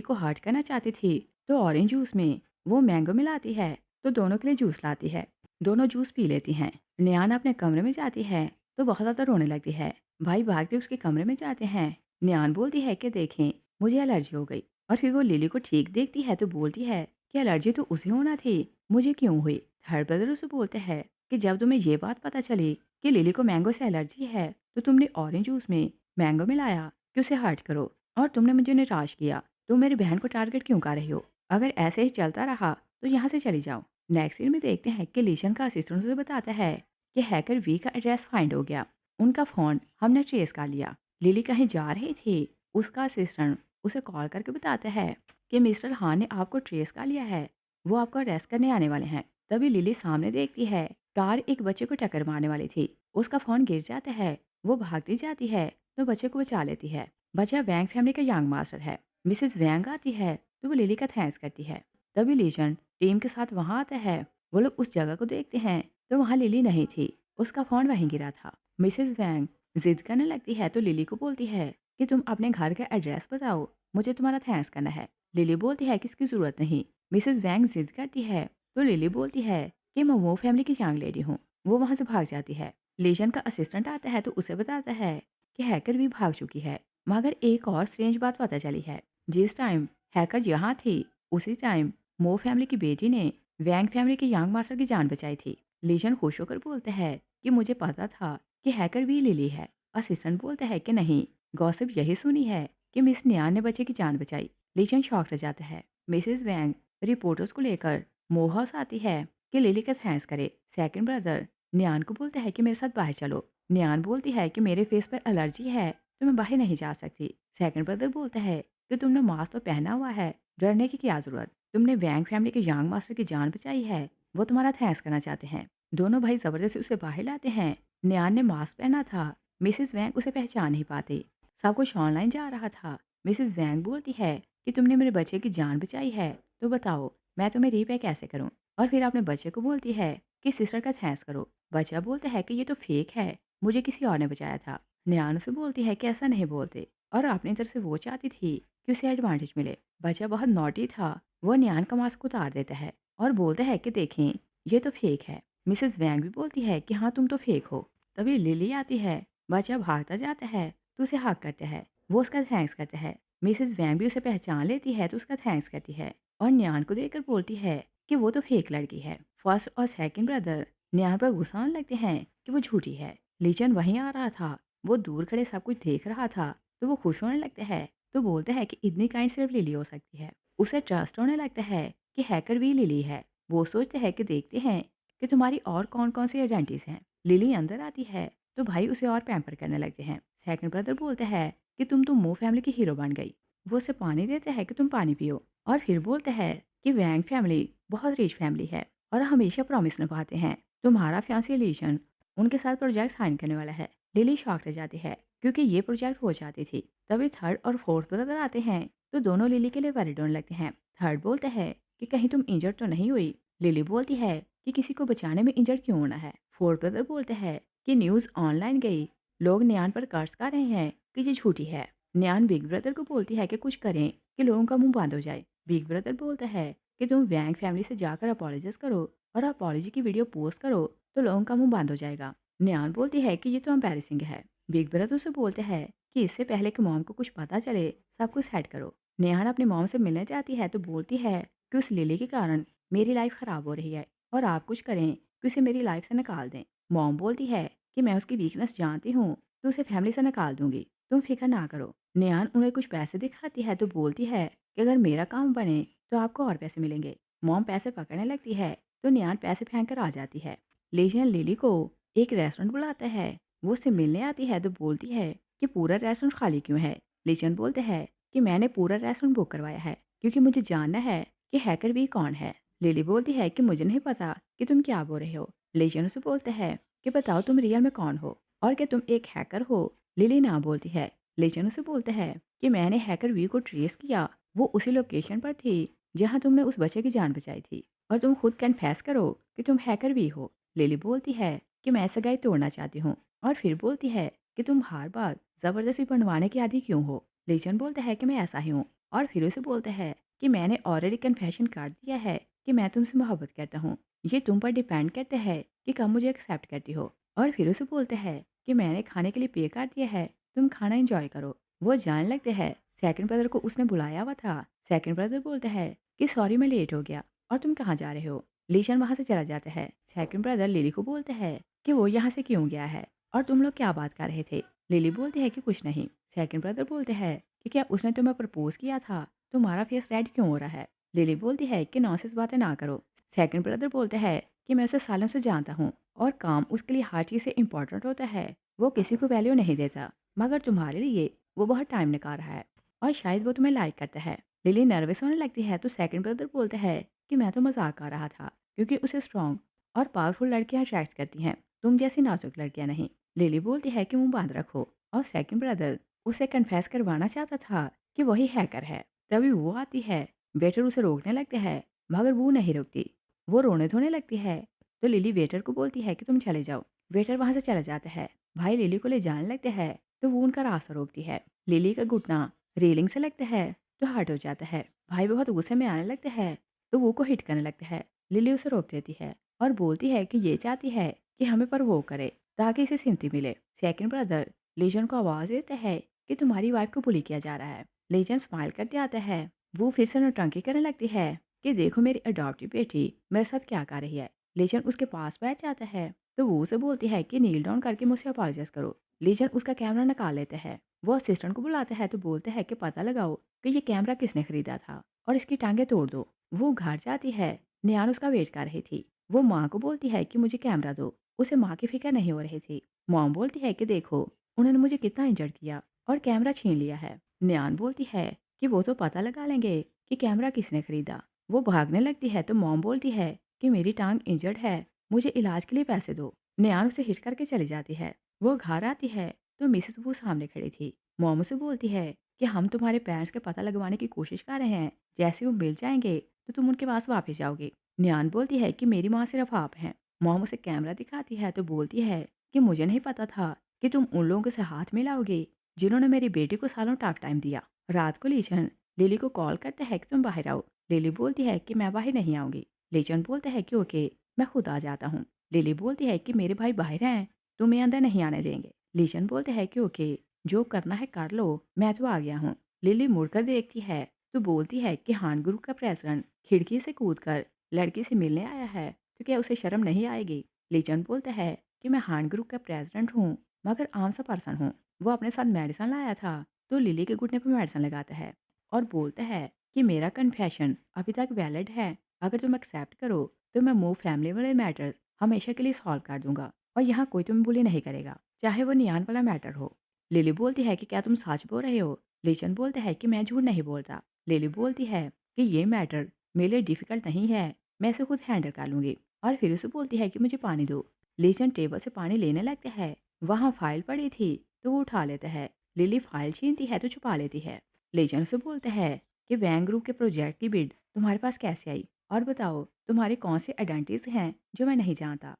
को हर्ट करना चाहती थी तो ऑरेंज जूस में वो मैंगो मिलाती है तो दोनों के लिए जूस लाती है। दोनों जूस पी लेती हैं। नियान अपने कमरे में जाती है तो बहुत ज़्यादा रोने लगती है। भाई भागते उसके कमरे में जाते हैं। नियान बोलती है कि देखें, मुझे एलर्जी हो गई और फिर वो लिली को ठीक देखती है तो बोलती है कि एलर्जी तो उसे होना थी, मुझे क्यों हुई। थर्ड ब्रदर उसे बोलते हैं कि जब तुम्हें ये बात पता चली कि लिली को मैंगो से एलर्जी है तो तुमने ऑरेंज जूस में मैंगो मिलाया कि उसे हर्ट करो और तुमने मुझे निराश किया। तुम मेरी बहन को टारगेट क्यों कर रही हो? अगर ऐसे ही चलता रहा तो यहाँ से चली जाओ। नेक्स्ट सीन में देखते हैं कि लीशन का असिस्टेंट उसे बताता है कि हैकर वी का एड्रेस फाइंड हो गया। उनका फ़ोन हमने ट्रेस कर लिया। लिली कहीं जा रही थी। उसका असिस्टेंट उसे कॉल करके बताता है कि मिस्टर हान ने आपको ट्रेस कर लिया है, वो आपको अरेस्ट करने आने वाले हैं। तभी लिली सामने देखती है कार एक बच्चे को टक्कर मारने वाली थी। उसका फ़ोन गिर जाता है। वो भागती जाती है तो बच्चे को बचा लेती है। बच्चा वैंग फैमिली का यंग मास्टर है। मिसेस वैंग आती है तो वो लिली का थैंक्स करती है। तभी लीजन टीम के साथ वहाँ आता है। वो लोग उस जगह को देखते हैं तो वहाँ लिली नहीं थी। उसका फ़ोन वहीं गिरा था। मिसेस वैंग जिद करने लगती है तो लिली को बोलती है कि तुम अपने घर का एड्रेस बताओ, मुझे तुम्हारा थैंक्स करना है। लिली बोलती है कि इसकी ज़रूरत नहीं। मिसेस वैंग जिद करती है तो लिली बोलती है कि मैं वो फैमिली की यंग लेडी हूँ। वो वहाँ से भाग जाती है। लीजन का असिस्टेंट आता है तो उसे बताता है कि हैकर भी भाग चुकी है, मगर एक और स्ट्रेंज बात पता चली है। जिस टाइम हैकर यहाँ थी उसी टाइम मो फैमिली की बेटी ने वैंग फैमिली के यंग मास्टर की जान बचाई थी। लीजन खुश होकर बोलते हैं कि मुझे पता था कि हैकर भी लिली है। असिस्टेंट बोलते हैं कि नहीं, गॉसिप यही सुनी है कि मिस नियान ने बच्चे की जान बचाई। लीजन शॉक रह जाता है। मिसेस वैंग रिपोर्टर्स को लेकर मो हाउस आती है कि लिली का थैंक्स करे। सेकंड ब्रदर नियान को बोलता है कि मेरे साथ बाहर चलो। नियान बोलती है कि मेरे फेस पर एलर्जी है तो मैं बाहर नहीं जा सकती। सेकंड ब्रदर बोलता है कि तुमने मास्क तो पहना हुआ है, डरने की क्या जरूरत। तुमने वैंग फैमिली के यंग मास्टर की जान बचाई है, वो तुम्हारा थैंक्स करना चाहते हैं। दोनों भाई जबरदस्ती उसे बाहर लाते हैं। नियान ने मास्क पहना था। मिसेस वैंग उसे पहचान नहीं पाती। सब कुछ ऑनलाइन जा रहा था। मिसेस वैंग बोलती है कि तुमने मेरे बच्चे की जान बचाई है तो बताओ मैं तुम्हें रीपे कैसे करूं। और फिर अपने बच्चे को बोलती है कि सिस्टर का थैंक्स करो। बच्चा बोलता है कि ये तो फेक है, मुझे किसी और ने बचाया था। नियान उसे बोलती है कि ऐसा नहीं बोलते और अपनी तरफ से वो चाहती थी कि उसे एडवांटेज मिले। बच्चा बहुत नॉटी था। वो नियान का मास्क उतार देता है और बोलता है कि देखें, ये तो फेक है। मिसेस वैंग भी बोलती है कि हाँ तुम तो फेक हो। तभी लिली आती है। बच्चा भागता जाता है तो उसे हक करता है। वो उसका थैंक्स करता है। मिसेस वैंग भी उसे पहचान लेती है तो उसका थैंक्स करती है और न्यान को देखकर बोलती है कि वो तो फेक लड़की है। फर्स्ट और सेकंड ब्रदर न्यान पर गुस्सा आने लगते हैं कि वो झूठी है। लीचन वहीं आ रहा था। वो दूर खड़े सब कुछ देख रहा था तो वो खुश होने लगता है तो बोलता है कि इतनी काइंड सिर्फ लिली हो सकती है। उसे ट्रस्ट होने लगता है कि हैकर भी लिली है। वो सोचते हैं कि देखते हैं कि तुम्हारी और कौन-कौन सी आइडेंटिटीज़ हैं। लिली अंदर आती है तो भाई उसे और पैम्पर करने लगते हैं। सेकंड ब्रदर बोलता है कि तुम तो मो फैमिली की हीरो बन गई। वो उसे पानी देता है कि तुम पानी पियो और फिर बोलता है कि वैंग फैमिली बहुत रिच फैमिली है और हमेशा प्रॉमिस निभाते हैं। तुम्हारा फियांसी लीशन उनके साथ प्रोजेक्ट साइन करने वाला है। लिली शॉक रह जाती है क्योंकि ये प्रोजेक्ट हो जाती थी। तभी थर्ड और फोर्थ ब्रदर आते हैं तो दोनों लिली के लिए वरीड होने लगते हैं। थर्ड बोलता है कि कहीं तुम इंजर्ड तो नहीं हुई। लिली बोलती है कि किसी को बचाने में इंजर्ड क्यों होना है। फोर्थ ब्रदर बोलता है कि न्यूज़ ऑनलाइन गई, लोग न्यान पर कर्ज कर रहे हैं कि ये झूठी है। न्यान बिग ब्रदर को बोलती है कि कुछ करें कि लोगों का मुंह बंद हो जाए। बिग ब्रदर बोलता है कि तुम वैंग फैमिली से जाकर अपॉलोजाइज करो और अपॉलोजी की वीडियो पोस्ट करो तो लोगों का मुंह बंद हो जाएगा। न्यान बोलती है कि ये तो एम्बैरेसिंग है। बिग ब्रदर उसे बोलते हैं कि इससे पहले कि मॉम को कुछ पता चले सब कुछ सेट करो। नेहान अपनी मॉम से मिलने जाती है तो बोलती है कि उस लिली के कारण मेरी लाइफ ख़राब हो रही है और आप कुछ करें कि उसे मेरी लाइफ से निकाल दें। मॉम बोलती है कि मैं उसकी वीकनेस जानती हूँ तो उसे फैमिली से निकाल दूंगी, तुम फिक्र ना करो। नेहान उन्हें कुछ पैसे दिखाती है तो बोलती है कि अगर मेरा काम बने तो आपको और पैसे मिलेंगे। मॉम पैसे पकड़ने लगती है तो नेहान पैसे फेंक कर आ जाती है। लेजियन लिली को एक रेस्टोरेंट बुलाता है। वो उससे मिलने आती है तो बोलती है कि पूरा रेस्टोरेंट खाली क्यों है। लेजियन बोलते हैं कि मैंने पूरा रेस्टोरेंट बुक करवाया है क्योंकि मुझे जानना है कि हैकर भी कौन है। लिली बोलती है कि मुझे नहीं पता कि तुम क्या बोल रहे हो। लेजियन उसे बोलते हैं कि बताओ तुम रियल में कौन हो और क्या तुम एक हैकर हो। लिली ना बोलती है। लेजियन उसे बोलते हैं कि मैंने हैकर वी को ट्रेस किया, वो उसी लोकेशन पर थी जहाँ तुमने उस बच्चे की जान बचाई थी और तुम खुद कन्फेस करो कि तुम हैकर भी हो। लिली बोलती है कि मैं सगाई तोड़ना चाहती हूँ और फिर बोलती है कि तुम हर बार ज़बरदस्ती बनवाने के आदी क्यों हो। लेजन बोलता है कि मैं ऐसा ही हूँ और फिर उसे बोलता है कि मैंने ऑलरेडी कन्फेशन कर दिया है कि मैं तुमसे मोहब्बत करता हूँ। ये तुम पर डिपेंड करता है कि कब मुझे एक्सेप्ट करती हो। और फिर उसे बोलते हैं कि मैंने खाने के लिए पे कर दिया है, तुम खाना इंजॉय करो। वो जानने लगते हैं सेकंड ब्रदर को उसने बुलाया हुआ था। सेकंड ब्रदर बोलता है कि सॉरी मैं लेट हो गया और तुम कहाँ जा रहे हो। लीशन वहाँ से चला जाता है। सेकंड ब्रदर लिली को बोलता है कि वो यहाँ से क्यों गया है और तुम लोग क्या बात कर रहे थे। लिली बोलती है कि कुछ नहीं। सेकंड ब्रदर बोलते हैं कि क्या उसने तुम्हें प्रपोज किया था, तुम्हारा फेस रेड क्यों हो रहा है। लिली बोलती है कि नॉनसेंस बातें ना करो। सेकंड ब्रदर बोलते हैं कि मैं उसे सालों से जानता हूँ और काम उसके लिए हर चीज़ से इम्पोर्टेंट होता है। वो किसी को वैल्यू नहीं देता मगर तुम्हारे लिए वो बहुत टाइम निकाल रहा है और शायद वो तुम्हें लाइक करता है। लिली नर्वस होने लगती है तो सेकंड ब्रदर बोलते हैं कि मैं तो मजाक कर रहा था क्योंकि उसे स्ट्रॉन्ग और पावरफुल लड़कियां अट्रैक्ट करती हैं, तुम जैसी नाजुक लड़कियां नहीं। लिली बोलती है कि मुंह बांध रखो और सेकंड ब्रदर उसे कन्फेस करवाना चाहता था कि वही हैकर है। तभी वो आती है। वेटर उसे रोकने लगते हैं मगर वो नहीं रुकती। वो रोने धोने लगती है तो लिली वेटर को बोलती है कि तुम चले जाओ। वेटर वहां से चला जाता है। भाई लिली को ले जाने लगते हैं तो वो उनका रास्ता रोकती है। लिली का घुटना रेलिंग से लगता है तो हर्ट हो जाता है। भाई बहुत गुस्से में आने लगते हैं तो वो को हिट करने लगता है। लिली उसे रोक देती है और बोलती है कि ये चाहती है कि हमें पर वो करे ताकि इसे सिम्पति मिले। सेकंड ब्रदर लीजन को आवाज़ देता है कि तुम्हारी वाइफ को बुली किया जा रहा है। लीजन स्माइल करते आता है। वो फिर से नौटंकी करने लगती है कि देखो मेरी अडॉप्टिव बेटी मेरे साथ क्या कर रही है। लीजन उसके पास बैठ जाता है तो वो उसे बोलती है कि नील डाउन करके मुझसे अपॉलोजाइज करो। लीजन उसका कैमरा निकाल लेते हैं। वो असिस्टेंट को बुलाता है तो बोलते हैं कि पता लगाओ कि ये कैमरा किसने खरीदा था और इसकी टांगें तोड़ दो। वो घर जाती है। नियान उसका वेट कर रही थी। वो माँ को बोलती है कि मुझे कैमरा दो। उसे माँ की फिक्र नहीं हो रही थी। मॉम बोलती है कि देखो उन्होंने मुझे कितना इंजर्ड किया और कैमरा छीन लिया है। नियान बोलती है कि वो तो पता लगा लेंगे कि कैमरा किसने खरीदा। वो भागने लगती है तो मॉम बोलती है कि मेरी टांग इंजर्ड है, मुझे इलाज के लिए पैसे दो। नियान उसे हिट करके चली जाती है। वो घर आती है तो मिसेस वो सामने खड़ी थी। मॉम उसे बोलती है कि हम तुम्हारे पेरेंट्स का पता लगवाने की कोशिश कर रहे हैं, जैसे वो मिल जाएंगे तो तुम उनके पास वापस जाओगे। नियान बोलती है कि मेरी माँ सिर्फ आप हैं। मॉम उसे कैमरा दिखाती है तो बोलती है कि मुझे नहीं पता था कि तुम उन लोगों से हाथ मिलाओगे जिन्होंने मेरी बेटी को सालों टफ टाइम दिया। रात को लीचन लिली को कॉल करता है कि तुम बाहर आओ। लिली बोलती है कि मैं बाहर नहीं आऊंगी। लीचन बोलता है कि ओके मैं खुद आ जाता हूँ। लिली बोलती है कि मेरे भाई बाहर हैं, तुम्हें अंदर नहीं आने देंगे। लीचन बोलते हैं कि ओके जो करना है कर लो, मैं तो आ गया हूँ। लिली मुड़कर देखती है तो बोलती है कि हान ग्रुप का प्रेसिडेंट खिड़की से कूदकर लड़की से मिलने आया है तो क्या उसे शर्म नहीं आएगी। लीचन बोलता है कि मैं हान ग्रुप का प्रेसिडेंट हूँ मगर आम सा पर्सन हूँ। वो अपने साथ मेडिसन लाया था तो लिली के घुटने पर मेडिसिन लगाता है और बोलता है कि मेरा कन्फेशन अभी तक वैलिड है। अगर तुम एक्सेप्ट करो तो मैं मूव फैमिली वाले मैटर्स हमेशा के लिए सॉल्व कर दूंगा और यहाँ कोई तुम्हें बुली नहीं करेगा, चाहे वो नियान वाला मैटर हो। लिली बोलती है कि क्या तुम सच बोल रहे हो? लेचन बोलता है कि मैं झूठ नहीं बोलता। लिली बोलती है कि ये मैटर मेरे लिए डिफिकल्ट नहीं है, मैं इसे खुद हैंडल कर लूंगी। और फिर उसे बोलती है कि मुझे पानी दो। लेचन टेबल से पानी लेने लगता है, वहाँ फाइल पड़ी थी तो वो उठा लेता है। लिली फाइल छीनती है तो छुपा लेती है। लेजन से बोलता है कि वैंग ग्रुप के प्रोजेक्ट की बिड तुम्हारे पास कैसे आई, और बताओ तुम्हारी कौन सी आइडेंटिटीज हैं जो मैं नहीं जानता।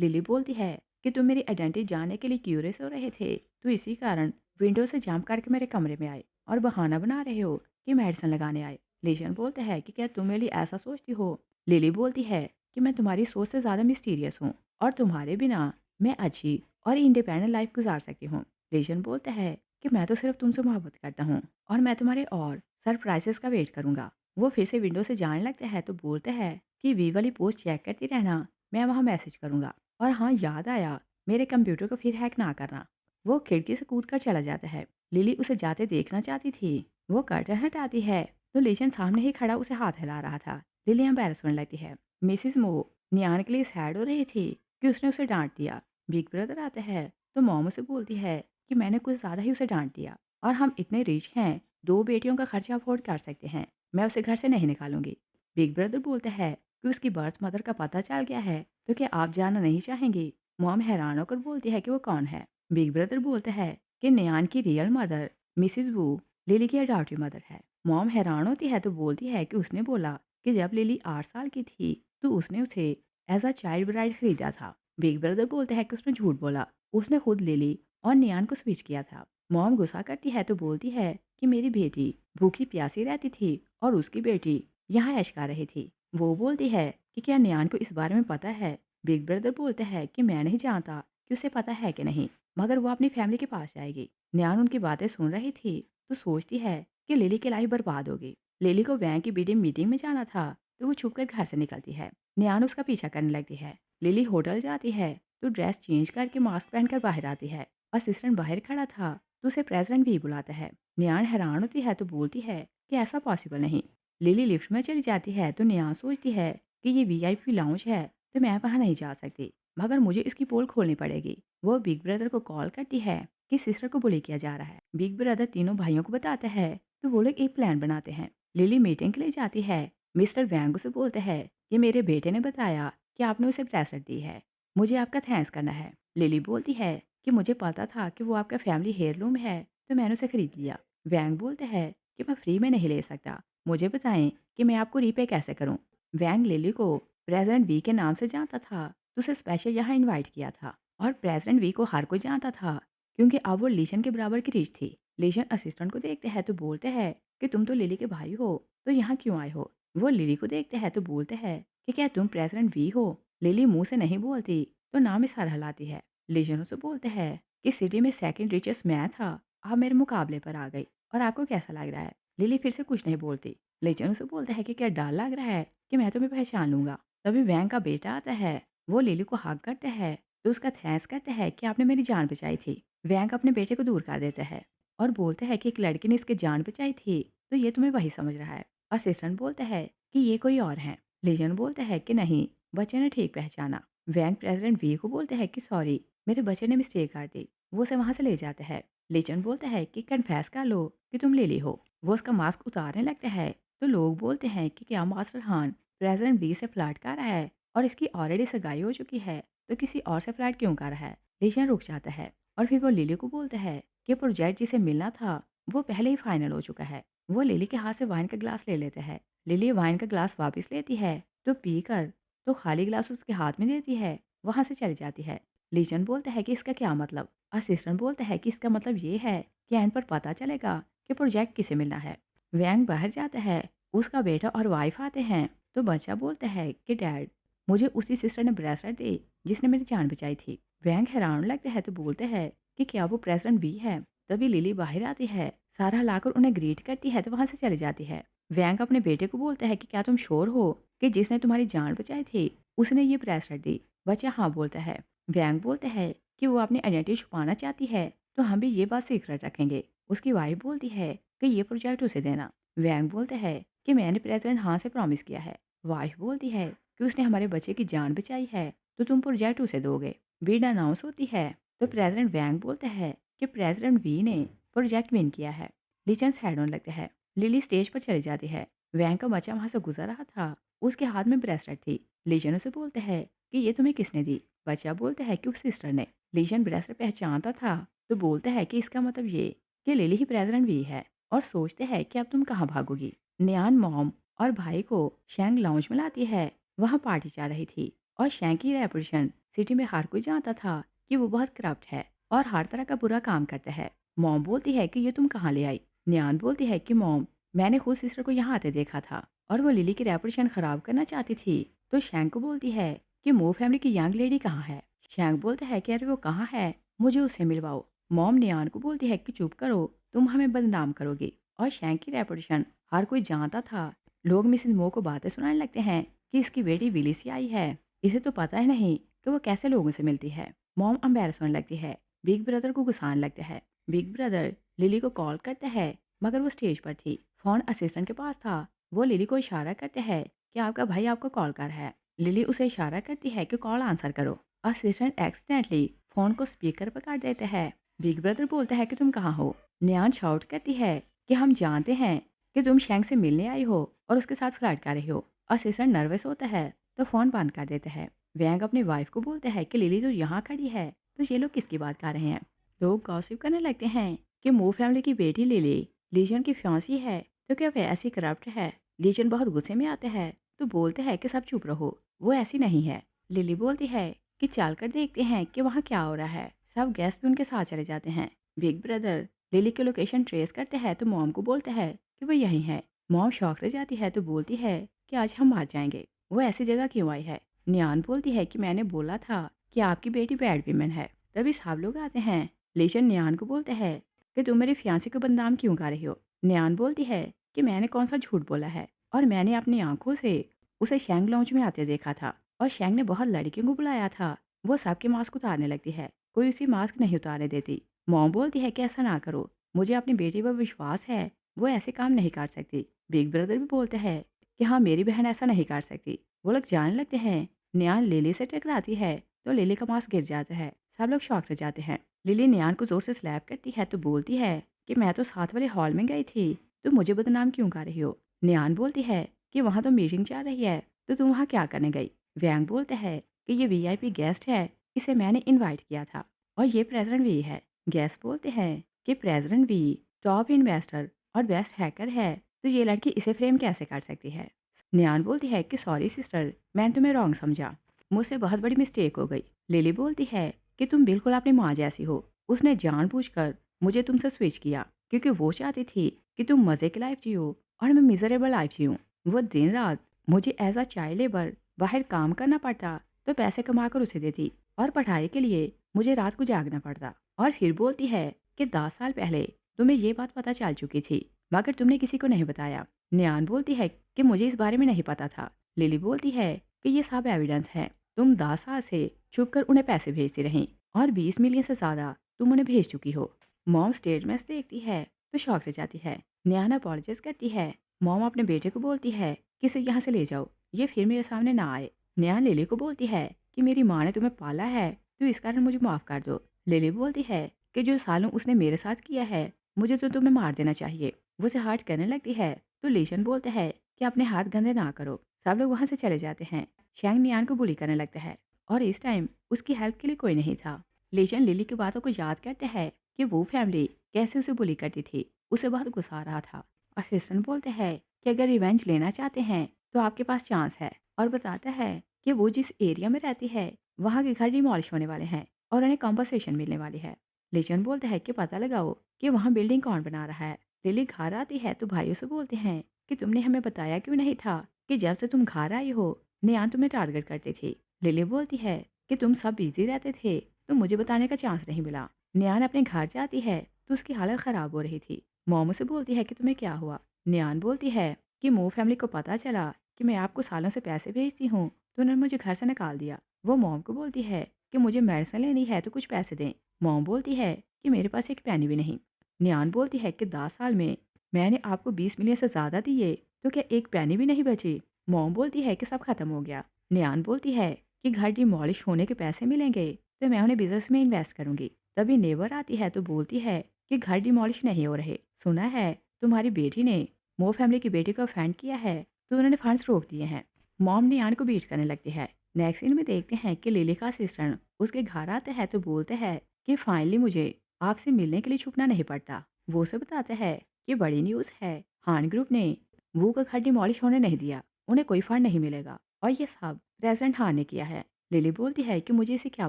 लिली बोलती है कि तुम मेरी आइडेंटिटी जानने के लिए क्यूरियस हो रहे थे, तो इसी कारण विंडो से जंप करके मेरे कमरे में आए और बहाना बना रहे हो कि मेडिसिन लगाने आए। लेजन बोलता है कि क्या तुम मेरे लिए ऐसा सोचती हो? लिली बोलती है कि मैं तुम्हारी सोच से ज़्यादा मिस्टीरियस हूँ और तुम्हारे बिना मैं अच्छी और इंडिपेंडेंट लाइफ गुजार सकती हूँ। लेजन बोलता है कि मैं तो सिर्फ तुमसे मोहब्बत करता हूँ और मैं तुम्हारे और सरप्राइजेस का वेट करूंगा। वो फिर से विंडो से जाने लगता है तो बोलता है कि वी वाली पोस्ट चेक करती रहना, मैं वहाँ मैसेज करूंगा। और हाँ, याद आया, मेरे कंप्यूटर को फिर हैक ना करना। वो खिड़की से कूद कर चला जाता है। लिली उसे जाते देखना चाहती थी। वो कर्टन हटाती है तो लेजन सामने ही खड़ा उसे हाथ हिला रहा था। लिली एम्बैरस होने लगती है। मिसिस मो नियान के लिए सैड हो रही थी कि उसने उसे डांट दिया। बिग ब्रदर आता है तो मॉम उसे बोलती है कि मैंने कुछ ज़्यादा ही उसे डांट दिया और हम इतने रिच हैं, 2 बेटियों का खर्चा अफोर्ड कर सकते हैं, मैं उसे घर से नहीं निकालूंगी। बिग ब्रदर बोलता है कि उसकी बर्थ मदर का पता चल गया है, तो क्या आप जानना नहीं चाहेंगी? मॉम हैरान होकर बोलती है कि वो कौन है। बिग ब्रदर बोलता है कि नियान की रियल मदर मिसिज वू लिली की अडॉप्टिव मदर है। मॉम हैरान होती है तो बोलती है कि उसने बोला कि जब लिली 8 साल की थी तो उसने उसे एज अ चाइल्ड ब्राइड खरीदा था। बिग ब्रदर बोलता है कि उसने झूठ बोला, उसने खुद लिली और नियान को स्विच किया था। मॉम गुस्सा करती है तो बोलती है कि मेरी बेटी भूखी प्यासी रहती थी और उसकी बेटी यहाँ ऐश कर रही थी। वो बोलती है कि क्या नियान को इस बारे में पता है? बिग ब्रदर बोलता है कि मैं नहीं जानता कि उसे पता है कि नहीं, मगर वो अपनी फैमिली के पास जाएगी। नियान उनकी बातें सुन रही थी तो सोचती है कि लिली की लाइफ बर्बाद होगी। लिली को बैंक की बीडी मीटिंग में जाना था तो वो छुप कर घर से निकलती है। नियान उसका पीछा करने लगती है। लिली होटल जाती है तो ड्रेस चेंज करके मास्क पहनकर बाहर आती है। असिस्टेंट बाहर खड़ा था तो उसे प्रेसिडेंट भी बुलाता है। नियान हैरान होती है तो बोलती है कि ऐसा पॉसिबल नहीं। लिली लिफ्ट में चली जाती है तो नियान सोचती है कि ये वीआईपी लाउंज है तो मैं वहाँ नहीं जा सकती, मगर मुझे इसकी पोल खोलनी पड़ेगी। वो बिग ब्रदर को कॉल करती है कि सिस्टर को बुली किया जा रहा है। बिग ब्रदर तीनों भाइयों को बताता है तो वो लोग एक प्लान बनाते हैं। लिली मीटिंग के लिए जाती है। मिस्टर वैंग से बोलते हैं कि मेरे बेटे ने बताया कि आपने उसे ब्रेसलेट दी है, मुझे आपका थैंक्स करना है। लिली बोलती है कि मुझे पता था कि वो आपका फैमिली हेयरलूम है तो मैंने उसे खरीद लिया। वैंग बोलते हैं कि मैं फ्री में नहीं ले सकता, मुझे बताएं कि मैं आपको रीपे कैसे करूं। वैंग लिली को प्रेसिडेंट वी के नाम से जानता था तो उसे स्पेशल यहाँ इनवाइट किया था और प्रेसिडेंट वी को हर कोई जानता था क्योंकि अब वो लीशन के बराबर की रीच थी। लीशन असिस्टेंट को देखते हैं तो बोलते हैं कि तुम तो लिली के भाई हो तो यहाँ क्यों आए हो। वो लिली को देखते हैं तो बोलते हैं कि क्या तुम प्रेसिडेंट वी हो। लिली मुंह से नहीं बोलती तो नाम में सर हिलाती है। लीशन उसे बोलते हैं कि सिटी में सेकंड रिचेस्ट मैं था, आप मेरे मुकाबले पर आ गई और आपको कैसा लग रहा है। लिली फिर से कुछ नहीं बोलती। लीशन उसे बोलता है कि क्या डर लग रहा है कि मैं तुम्हें पहचान लूंगा। तभी वैंग का बेटा आता है, वो लिली को हक करता है तो उसका थैंक्स करता है कि आपने मेरी जान बचाई थी। वैंग अपने बेटे को दूर कर देता है और बोलता है कि एक लड़की ने इसकी जान बचाई थी तो ये तुम्हें वही समझ रहा है। असिस्टेंट बोलता है कि ये कोई और है। लीजन बोलता है कि नहीं, बच्चे ने ठीक पहचाना। वैंग प्रेसिडेंट वी को बोलते हैं कि सॉरी, मेरे बच्चे ने मिस्टेक कर दी। वो उसे वहां से ले जाता है। लीजन बोलता है कि कन्फेस कर लो कि तुम लिली हो। वो उसका मास्क उतारने लगता है तो लोग बोलते हैं कि क्या मास्टर हान प्रेसिडेंट वी से फ्लर्ट कर रहा है और इसकी ऑलरेडी सगाई हो चुकी है तो किसी और से फ्लर्ट क्यों कर रहा है। लीजन रुक जाता है और फिर वो लिली को बोलता है कि प्रोजेक्ट जिसे मिलना था वो पहले ही फाइनल हो चुका है। वो लिली के हाथ से वाइन का ग्लास ले लेता है। लिली वाइन का ग्लास वापस लेती है तो पीकर तो खाली ग्लास उसके हाथ में देती है, वहां से चली जाती है। लीजन बोलता है कि इसका क्या मतलब। असिस्टेंट बोलता है कि इसका मतलब ये है कि एंड पर पता चलेगा कि प्रोजेक्ट किसे मिलना है। वैंग बाहर जाता है, उसका बेटा और वाइफ आते हैं तो बच्चा बोलता है कि डैड, मुझे उसी सिस्टर ने ब्रेसलेट दी जिसने मेरी जान बचाई थी। वैंग हैरान लगते हैं तो बोलते हैं कि क्या वो प्रेसिडेंट भी है। तभी लिली बाहर आती है, सारा लाकर उन्हें ग्रीट करती है तो वहां से चली जाती है। वैंग अपने बेटे को बोलता है कि क्या तुम श्योर हो कि जिसने तुम्हारी जान बचाई थी उसने ये ब्रेसलेट दी। बच्चा हाँ बोलता है। वैंग बोलता है कि वो अपनी आइडेंटिटी छुपाना चाहती है तो हम भी ये बात सीक्रेट रखेंगे। उसकी वाइफ बोलती है कि ये प्रोजेक्ट उसे देना। वैंग बोलता है कि मैंने प्रेसिडेंट हाँ से प्रॉमिस किया है। वाइफ बोलती है कि उसने हमारे बच्चे की जान बचाई है, तो तुम प्रोजेक्ट उसे दोगे। बिड अनाउंस होती है तो प्रेसिडेंट वैंग बोलता है कि प्रेसिडेंट वी ने प्रोजेक्ट विन किया है। लीचन सैड होने लगता है। लिली स्टेज पर चली जाती है। वैंग का बच्चा वहां से गुजर रहा था। उसके हाथ में ब्रेसलेट थी। लीजन उसे बोलता है कि ये तुम्हें किसने दी। बच्चा बोलता है कि उस सिस्टर ने। लीजन ब्रेसलेट पहचानता था तो बोलता है कि इसका मतलब ये कि लिली ही प्रेसिडेंट भी है, और सोचते हैं कि अब तुम कहाँ भागोगी। नियान मॉम और भाई को शैंग लाउंज में लाती है। वहाँ पार्टी चल रही थी और शैंग की रेपुटेशन सिटी में हर कोई जानता था कि वो बहुत करप्ट है और हर तरह का बुरा काम करता है। मॉम बोलती है कि ये तुम कहाँ ले आई। नियान बोलती है कि मॉम, मैंने खुद सिस्टर को यहाँ आते देखा था और वो लिली की रेपुटेशन खराब करना चाहती थी। तो शैंग को बोलती है कि मो फैमिली की यंग लेडी कहाँ है। शैंग बोलता है कि अरे वो कहाँ है, मुझे उससे मिलवाओ। मॉम नियान को बोलती है कि चुप करो, तुम हमें बदनाम करोगे। और शैंग की रेपुटेशन हर कोई जानता था। लोग मिसेस मो को बातें सुनाने लगते हैं कि इसकी बेटी विली से आई है, इसे तो पता ही नहीं कि वो कैसे लोगों से मिलती है। मॉम अम्बेरस होने लगती है। बिग ब्रदर को गुस्साने लगता है। बिग ब्रदर लिली को कॉल करता है मगर वो स्टेज पर थी। फोन असिस्टेंट के पास था। वो लिली को इशारा करते हैं कि आपका भाई आपको कॉल कर है। लिली उसे इशारा करती है कि कॉल आंसर करो। असिस्टेंट एक्सीडेंटली फोन को स्पीकर पर काट देते हैं। बिग ब्रदर बोलता है कि तुम कहाँ हो। नियान शाउट करती है कि हम जानते हैं कि तुम शैंग से मिलने आई हो और उसके साथ फ्लर्ट कर रही हो। असिस्टेंट नर्वस होता है तो फोन बंद कर देता है। वैंग अपनी वाइफ को बोलता है कि लिली तो यहाँ खड़ी है, तो ये लोग किसकी बात कर रहे हैं। लोग गॉसिप करने लगते हैं कि मो फैमिली की बेटी लिली लीजन की फ्यांसी है, तो क्या वह ऐसी करप्ट है। लीजन बहुत गुस्से में आता है तो बोलते हैं कि सब चुप रहो, वो ऐसी नहीं है। लिली बोलती है कि चल कर देखते हैं कि वहाँ क्या हो रहा है। सब गेस्ट भी उनके साथ चले जाते हैं। बिग ब्रदर लिली की लोकेशन ट्रेस करते हैं तो मॉम को बोलता है कि वो यहीं है। मॉम शॉक रह जाती है तो बोलती है कि आज हम मर जाएंगे, वो ऐसी जगह क्यों आई है। नियान बोलती है कि मैंने बोला था कि आपकी बेटी बैड वीमेन है। तभी सब लोग आते हैं। लीशन नियान को बोलते हैं कि तुम मेरी फियांसी को बदनाम क्यों कर रही हो। नियान बोलती है कि मैंने कौन सा झूठ बोला है, और मैंने अपनी आंखों से उसे शैंग लॉन्च में आते देखा था और शैंग ने बहुत लड़कियों को बुलाया था। वो सबके मास्क उतारने लगती है, कोई उसी मास्क नहीं उतारने देती। मॉम बोलती है कि ऐसा ना करो, मुझे अपनी बेटी पर विश्वास है, वो ऐसे काम नहीं कर सकती। बिग ब्रदर भी बोलते हैं कि हाँ मेरी बहन ऐसा नहीं कर सकती। वो लोग जाने लगते हैं। नियान लिली से टकराती है तो लिली का मास्क गिर जाता है। सब लोग शॉक रह जाते हैं। लिली नियान को जोर से स्लैप करती है तो बोलती है कि मैं तो साथ वाले हॉल में गई थी, तुम मुझे बदनाम क्यों कर रही हो। नियान बोलती है कि वहाँ तो मीटिंग चल रही है, तो तुम वहाँ क्या करने गई। वैंग बोलता है कि ये वीआईपी गेस्ट है, इसे मैंने इनवाइट किया था और ये प्रेसिडेंट वी है। गेस्ट बोलते हैं कि प्रेसिडेंट वी टॉप इन्वेस्टर और बेस्ट हैकर है, तो ये लड़की इसे फ्रेम कैसे कर सकती है। नियान बोलती है कि सॉरी सिस्टर, मैंने तुम्हें रॉन्ग समझा, मुझसे बहुत बड़ी मिस्टेक हो गई। लिली बोलती है कि तुम बिल्कुल अपनी माँ जैसी हो, उसने जानबूझकर मुझे तुमसे स्विच किया क्योंकि वो चाहती थी कि तुम मज़े की लाइफ जियो और मैं मिजरेबल लाइफ जीऊँ। वो दिन रात मुझे एज अ चाइल्ड लेबर बाहर काम करना पड़ता तो पैसे कमा कर उसे देती, और पढ़ाई के लिए मुझे रात को जागना पड़ता। और फिर बोलती है कि 10 साल पहले तुम्हें ये बात पता चल चुकी थी मगर तुमने किसी को नहीं बताया। नियान बोलती है कि मुझे इस बारे में नहीं पता था। लिली बोलती है कि ये सब एविडेंस है, तुम 10 साल से छुप कर उन्हें पैसे भेजती रही और 20 मिलियन से ज़्यादा तुम उन्हें भेज चुकी हो। मॉम स्टेटमेंट्स देखती है तो शॉक रह जाती है। नियाना अपॉलोजाइज करती है। मॉम अपने बेटे को बोलती है कि इसे यहाँ से ले जाओ, ये फिर मेरे सामने ना आए। नियान लिली को बोलती है कि मेरी माँ ने तुम्हें पाला है तो इस कारण मुझे माफ़ कर दो। लिली बोलती है कि जो सालों उसने मेरे साथ किया है मुझे तो तुम्हें मार देना चाहिए। वो उसे हर्ट करने लगती है तो लीशन बोलता है कि अपने हाथ गंदे ना करो। सब लोग वहाँ से चले जाते हैं। शैंग नियान को बुली करने लगता है और इस टाइम उसकी हेल्प के लिए कोई नहीं था। लीशन लिली की बातों को याद करते हैं कि वो फैमिली कैसे उसे बुली करती थी। उसे बहुत गुस्सा आ रहा था। असिस्टेंट बोलते हैं कि अगर रिवेंज लेना चाहते हैं तो आपके पास चांस है, और बताता है कि वो जिस एरिया में रहती है वहाँ के घर डिमोलिश होने वाले हैं और उन्हें कॉम्पनसेशन मिलने वाली है। लीजन बोलता है कि पता लगाओ कि वहाँ बिल्डिंग कौन बना रहा है। लिली घर आती है तो भाइयों से बोलते हैं कि तुमने हमें बताया क्यों नहीं था कि जब से तुम घर आई हो नियान तुम्हें टारगेट करती थी। लिली बोलती है कि तुम सब बिजी रहते थे तो मुझे बताने का चांस नहीं मिला। नियान अपने घर जाती है तो उसकी हालत ख़राब हो रही थी। मोमो से बोलती है कि तुम्हें क्या हुआ। नियान बोलती है कि मो फैमिली को पता चला कि मैं आपको सालों से पैसे भेजती हूँ तो उन्होंने मुझे घर से निकाल दिया। वो मॉम को बोलती है कि मुझे मेडिसिन लेनी है तो कुछ पैसे दें। मॉम बोलती है कि मेरे पास एक पैनी भी नहीं। नियान बोलती है कि 10 साल में मैंने आपको 20 मिलियन से ज़्यादा दिए, तो क्या एक पैनी भी नहीं बची? मॉम बोलती है कि सब खत्म हो गया। नियान बोलती है कि घर डिमॉलिश होने के पैसे मिलेंगे, तो मैं उन्हें बिजनेस में इन्वेस्ट करूंगी। तभी नेबर आती है तो बोलती है कि घर डिमॉलिश नहीं हो रहे। सुना है तुम्हारी बेटी ने मो फैमिली की बेटी को ऑफेंड किया है, तो उन्होंने फंड्स रोक दिए हैं। मॉम नियान को बीट करने लगती है। नेक्स्ट सीन में देखते हैं कि लिली का असिस्टेंट उसके घर आते हैं तो बोलते हैं कि फाइनली मुझे आपसे मिलने के लिए छुपना नहीं पड़ता। वो उसे बताते हैं कि बड़ी न्यूज़ है, हान ग्रुप ने वो का घर डिमॉलिश होने नहीं दिया, उन्हें कोई फंड नहीं मिलेगा और ये सब प्रेसिडेंट हान ने किया है। लिली बोलती है कि मुझे इससे क्या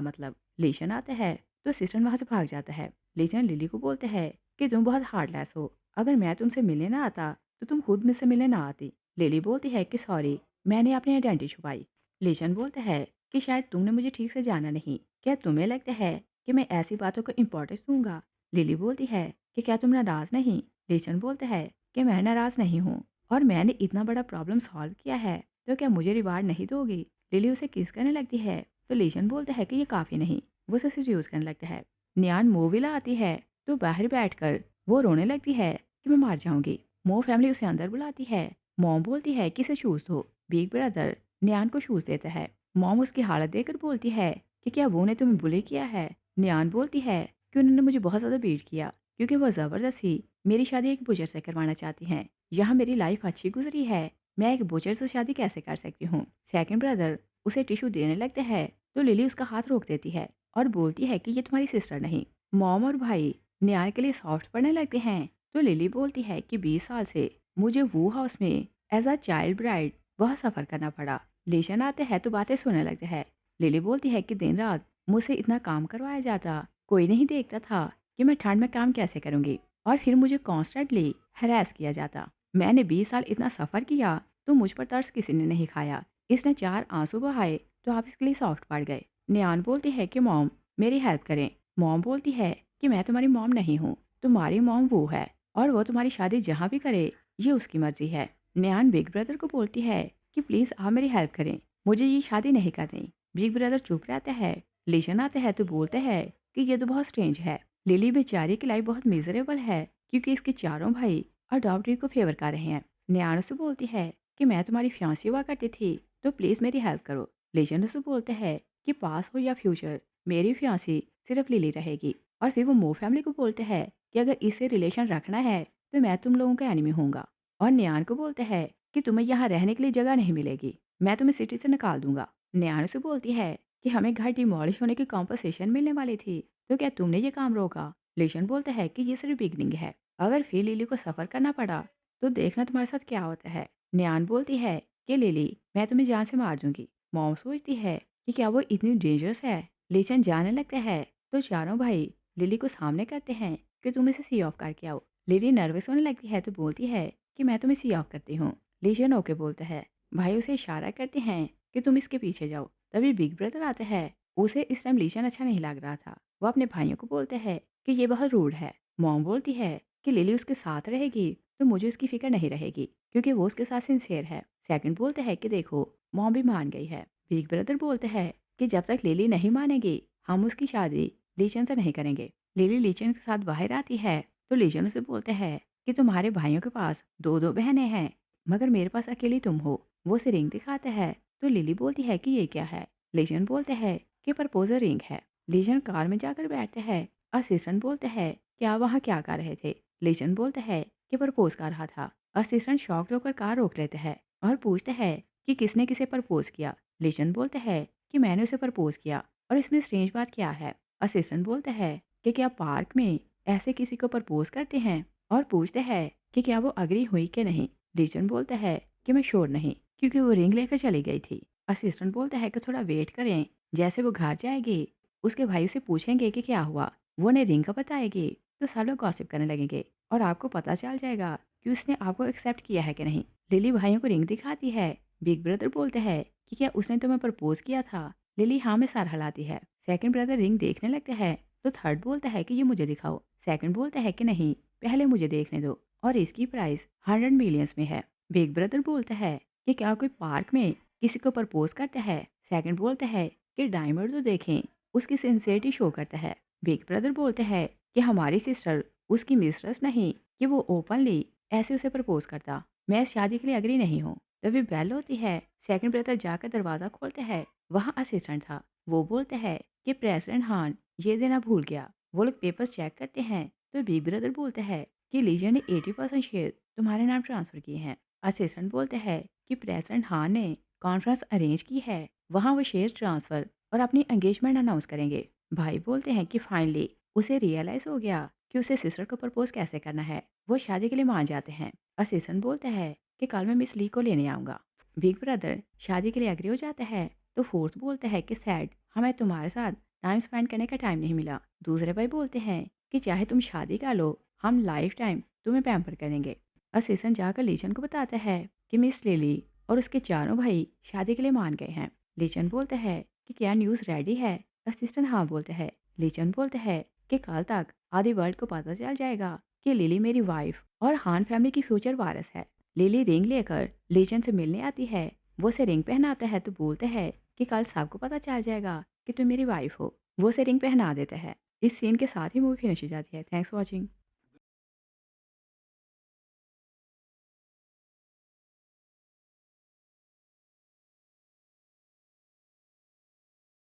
मतलब। लीशन आता है तो असिस्टेंट वहां से भाग जाता है। लीशन लिली को बोलते हैं कि तुम बहुत हार्डलेस हो, अगर मैं तुमसे मिलने ना आता तो तुम खुद मुझसे मिलने ना आती। लिली बोलती है कि सॉरी, मैंने अपनी आइडेंटिटी छुपाई। लीशन बोलता है कि शायद तुमने मुझे ठीक से जाना नहीं, क्या तुम्हें लगता है कि मैं ऐसी बातों को इम्पोर्टेंस दूंगा? लिली बोलती है कि क्या तुम नाराज नहीं? लीशन बोलता है कि मैं नाराज नहीं हूँ और मैंने इतना बड़ा प्रॉब्लम सॉल्व किया है, तो क्या मुझे रिवार्ड नहीं दोगी? लिली उसे किस करने लगती है तो लीशन बोलता है कि ये काफ़ी नहीं। वो उसे सीरियस करने लगता है। नियान मोविला आती है तो बाहर बैठकर वो रोने लगती है कि मैं मार जाऊंगी। मो फैमिली उसे अंदर बुलाती है। मॉम बोलती है कि इसे शूज़ दो। बिग ब्रदर नियान को शूज़ देता है। मॉम उसकी हालत देखकर बोलती है कि क्या वो ने तुम्हें बुली किया है? नियान बोलती है कि उन्होंने मुझे बहुत ज़्यादा बीट किया, क्योंकि वो ज़बरदस्ती मेरी शादी एक बुचर से करवाना चाहती हैं। यहाँ मेरी लाइफ अच्छी गुजरी है, मैं एक बुचर से शादी कैसे कर सकती हूँ? सेकंड ब्रदर उसे टिश्यू देने लगते हैं तो लिली उसका हाथ रोक देती है और बोलती है कि ये तुम्हारी सिस्टर नहीं। मॉम और भाई नियान के लिए सॉफ्ट पड़ने लगते हैं तो लिली बोलती है कि 20 साल से मुझे वो हाउस में एज अ चाइल्ड ब्राइड वह सफ़र करना पड़ा। लेशन आते हैं तो बातें सुनने लगते हैं। लिली बोलती है कि दिन रात मुझसे इतना काम करवाया जाता, कोई नहीं देखता था कि मैं ठंड में काम कैसे करूंगी, और फिर मुझे कॉन्स्टेंटली हरास किया जाता। मैंने 20 साल इतना सफ़र किया तो मुझ पर तरस किसी ने नहीं खाया। इसने 4 आंसू बहाए तो आप इसके लिए सॉफ्ट पड़ गए। नियान बोलती है कि मॉम मेरी हेल्प करें। मॉम बोलती है कि मैं तुम्हारी मॉम नहीं हूँ, तुम्हारी मॉम वो है और वो तुम्हारी शादी जहाँ भी करे ये उसकी मर्जी है। नियान बिग ब्रदर को बोलती है कि प्लीज़ आप मेरी हेल्प करें, मुझे ये शादी नहीं करनी। बिग ब्रदर चुप रहता है। लिशन आते हैं तो बोलते हैं कि ये तो बहुत स्ट्रेंज है। लिली बेचारी की लाइफ बहुत मिजरेबल है क्योंकि इसके चारों भाई अडॉप्टरी को फेवर कर रहे हैं। नियान से बोलती है कि मैं तुम्हारी फियांसी हुआ करती थी, तो प्लीज़ मेरी हेल्प करो। लेजेंड से बोलते हैं कि पास हो या फ्यूचर मेरी फियांसी सिर्फ लिली रहेगी। और फिर वो मो फैमिली को बोलते हैं कि अगर इससे रिलेशन रखना है तो मैं तुम लोगों का एनिमी होऊंगा। और नियान को बोलते हैं कि तुम्हें यहाँ रहने के लिए जगह नहीं मिलेगी, मैं तुम्हें सिटी से निकाल दूंगा। नियान से बोलती है कि हमें घर डिमोलिश होने की कॉम्पनसेशन मिलने वाली थी, तो क्या तुमने ये काम रोका? लेशन बोलता है कि ये सिर्फ बिगनिंग है, अगर फिर लिली को सफ़र करना पड़ा तो देखना तुम्हारे साथ क्या होता है। नियान बोलती है कि लिली मैं तुम्हें जान से मार दूंगी। मॉम सोचती है कि क्या वो इतनी डेंजरस है। लेशन जाने लगता है तो चारों भाई लिली को सामने करते हैं कि तुम इसे सी ऑफ करके आओ। लिली नर्वस होने लगती है तो बोलती है कि मैं तुम्हें सी ऑफ करती हूँ। लेशन ओके बोलता है। भाई उसे इशारा करते हैं कि तुम इसके पीछे जाओ। तभी बिग ब्रदर आता है। उसे इस टाइम लीशन अच्छा नहीं लग रहा था। वो अपने भाइयों को बोलते हैं कि ये बहुत रूड है। मॉम बोलती है कि लिली उसके साथ रहेगी तो मुझे उसकी फिक्र नहीं रहेगी, क्योंकि वो उसके साथ सिंसियर है। सेकंड बोलते हैं कि देखो मॉम भी मान गई है। बिग ब्रदर बोलते हैं कि जब तक लिली नहीं मानेगी हम उसकी शादी लीचन से नहीं करेंगे। लिली लीचन के साथ बाहर आती है तो लीचन उसे बोलते हैं कि तुम्हारे भाइयों के पास दो दो बहनें हैं मगर मेरे पास अकेली तुम हो। वो उसे रिंग दिखाते हैं तो लिली बोलती है कि ये क्या है। लीजन बोलते हैं कि प्रपोजल रिंग है। लीजन कार में जाकर बैठते हैं। असिस्टेंट बोलते हैं कि आप वहाँ क्या कर रहे थे। लीजन बोलते हैं कि प्रपोज कर रहा था। असिस्टेंट शॉक होकर कार रोक लेते हैं और पूछते हैं कि किसने किसे प्रपोज किया। लीजन बोलते हैं कि मैंने उसे प्रपोज किया और इसमें स्ट्रेंज बात क्या है। असिस्टेंट बोलते हैं कि क्या पार्क में ऐसे किसी को प्रपोज करते हैं और पूछते हैं कि क्या वो अग्री हुई कि नहीं। लीजन बोलता है कि मैं श्योर नहीं, क्योंकि वो रिंग लेकर चली गई थी। असिस्टेंट बोलता है कि थोड़ा वेट करें, जैसे वो घर जाएगी उसके भाई से पूछेंगे कि क्या हुआ, वो ने रिंग का बताएगी तो सब लोग गॉसिप करने लगेंगे और आपको पता चल जाएगा कि उसने आपको एक्सेप्ट किया है कि नहीं। लिली भाइयों को रिंग दिखाती है। बिग ब्रदर बोलते हैं कि क्या उसने तुम्हें प्रपोज किया था। लिली हाँ में सर हिलाती है। सेकंड ब्रदर रिंग देखने लगते हैं तो थर्ड बोलता है कि ये मुझे दिखाओ। सेकंड बोलता है कि नहीं, पहले मुझे देखने दो और इसकी प्राइस 100 मिलियंस में है। बिग ब्रदर बोलता है कि क्या कोई पार्क में किसी को प्रपोज करता है। सेकंड बोलता है कि डायमंड तो देखें, उसकी सिंसियरिटी शो करता है। बिग ब्रदर बोलते हैं कि हमारी सिस्टर उसकी मिस्ट्रेस नहीं कि वो ओपनली ऐसे उसे प्रपोज करता। मैं इस शादी के लिए एग्री नहीं हूँ। तभी बेल होती है। सेकंड ब्रदर जाकर दरवाज़ा खोलते हैं। वहाँ असिस्टेंट था। वो बोलते हैं कि प्रेसिडेंट हान ये देना भूल गया। वो लोग पेपर्स चेक करते हैं तो बिग ब्रदर बोलते हैं कि लीजन ने 80% शेयर तुम्हारे नाम ट्रांसफ़र किए हैं। असिस्टेंट बोलते हैं कि प्रेसिडेंट हान ने कॉन्फ्रेंस अरेंज की है। वहाँ वो शेयर ट्रांसफ़र और अपनी एंगेजमेंट अनाउंस करेंगे। भाई बोलते हैं कि फाइनली उसे रियलाइज़ हो गया कि उसे सिस्टर को प्रपोज कैसे करना है। वो शादी के लिए मान जाते हैं। असिस्टेंट बोलते हैं कि कल मैं मिस ली को लेने आऊँगा। बिग ब्रदर शादी के लिए एग्री हो जाता है तो फोर्थ बोलते हैं कि सैड हमें तुम्हारे साथ टाइम स्पेंड करने का टाइम नहीं मिला। दूसरे भाई बोलते हैं कि चाहे तुम शादी कर लो हम लाइफ टाइम तुम्हें पैम्पर करेंगे। असिस्टेंट जाकर लीचन को बताता है कि मिस लिली और उसके चारों भाई शादी के लिए मान गए हैं। लीचन बोलते हैं कि क्या न्यूज़ रेडी है। असिस्टेंट हाँ बोलते हैं। लीचन बोलते हैं कि कल तक आधे वर्ल्ड को पता चल जाएगा कि लिली मेरी वाइफ और हान फैमिली की फ्यूचर वारिस है। लिली रिंग लेकर लीचन से मिलने आती है। वो उसे रिंग पहनाता है तो बोलते हैं कि कल सबको पता चल जाएगा कि तुम मेरी वाइफ हो। वो उसे रिंग पहना देते हैं। इस सीन के साथ ही मूवी फिनिश हो जाती है। Thanks for watching.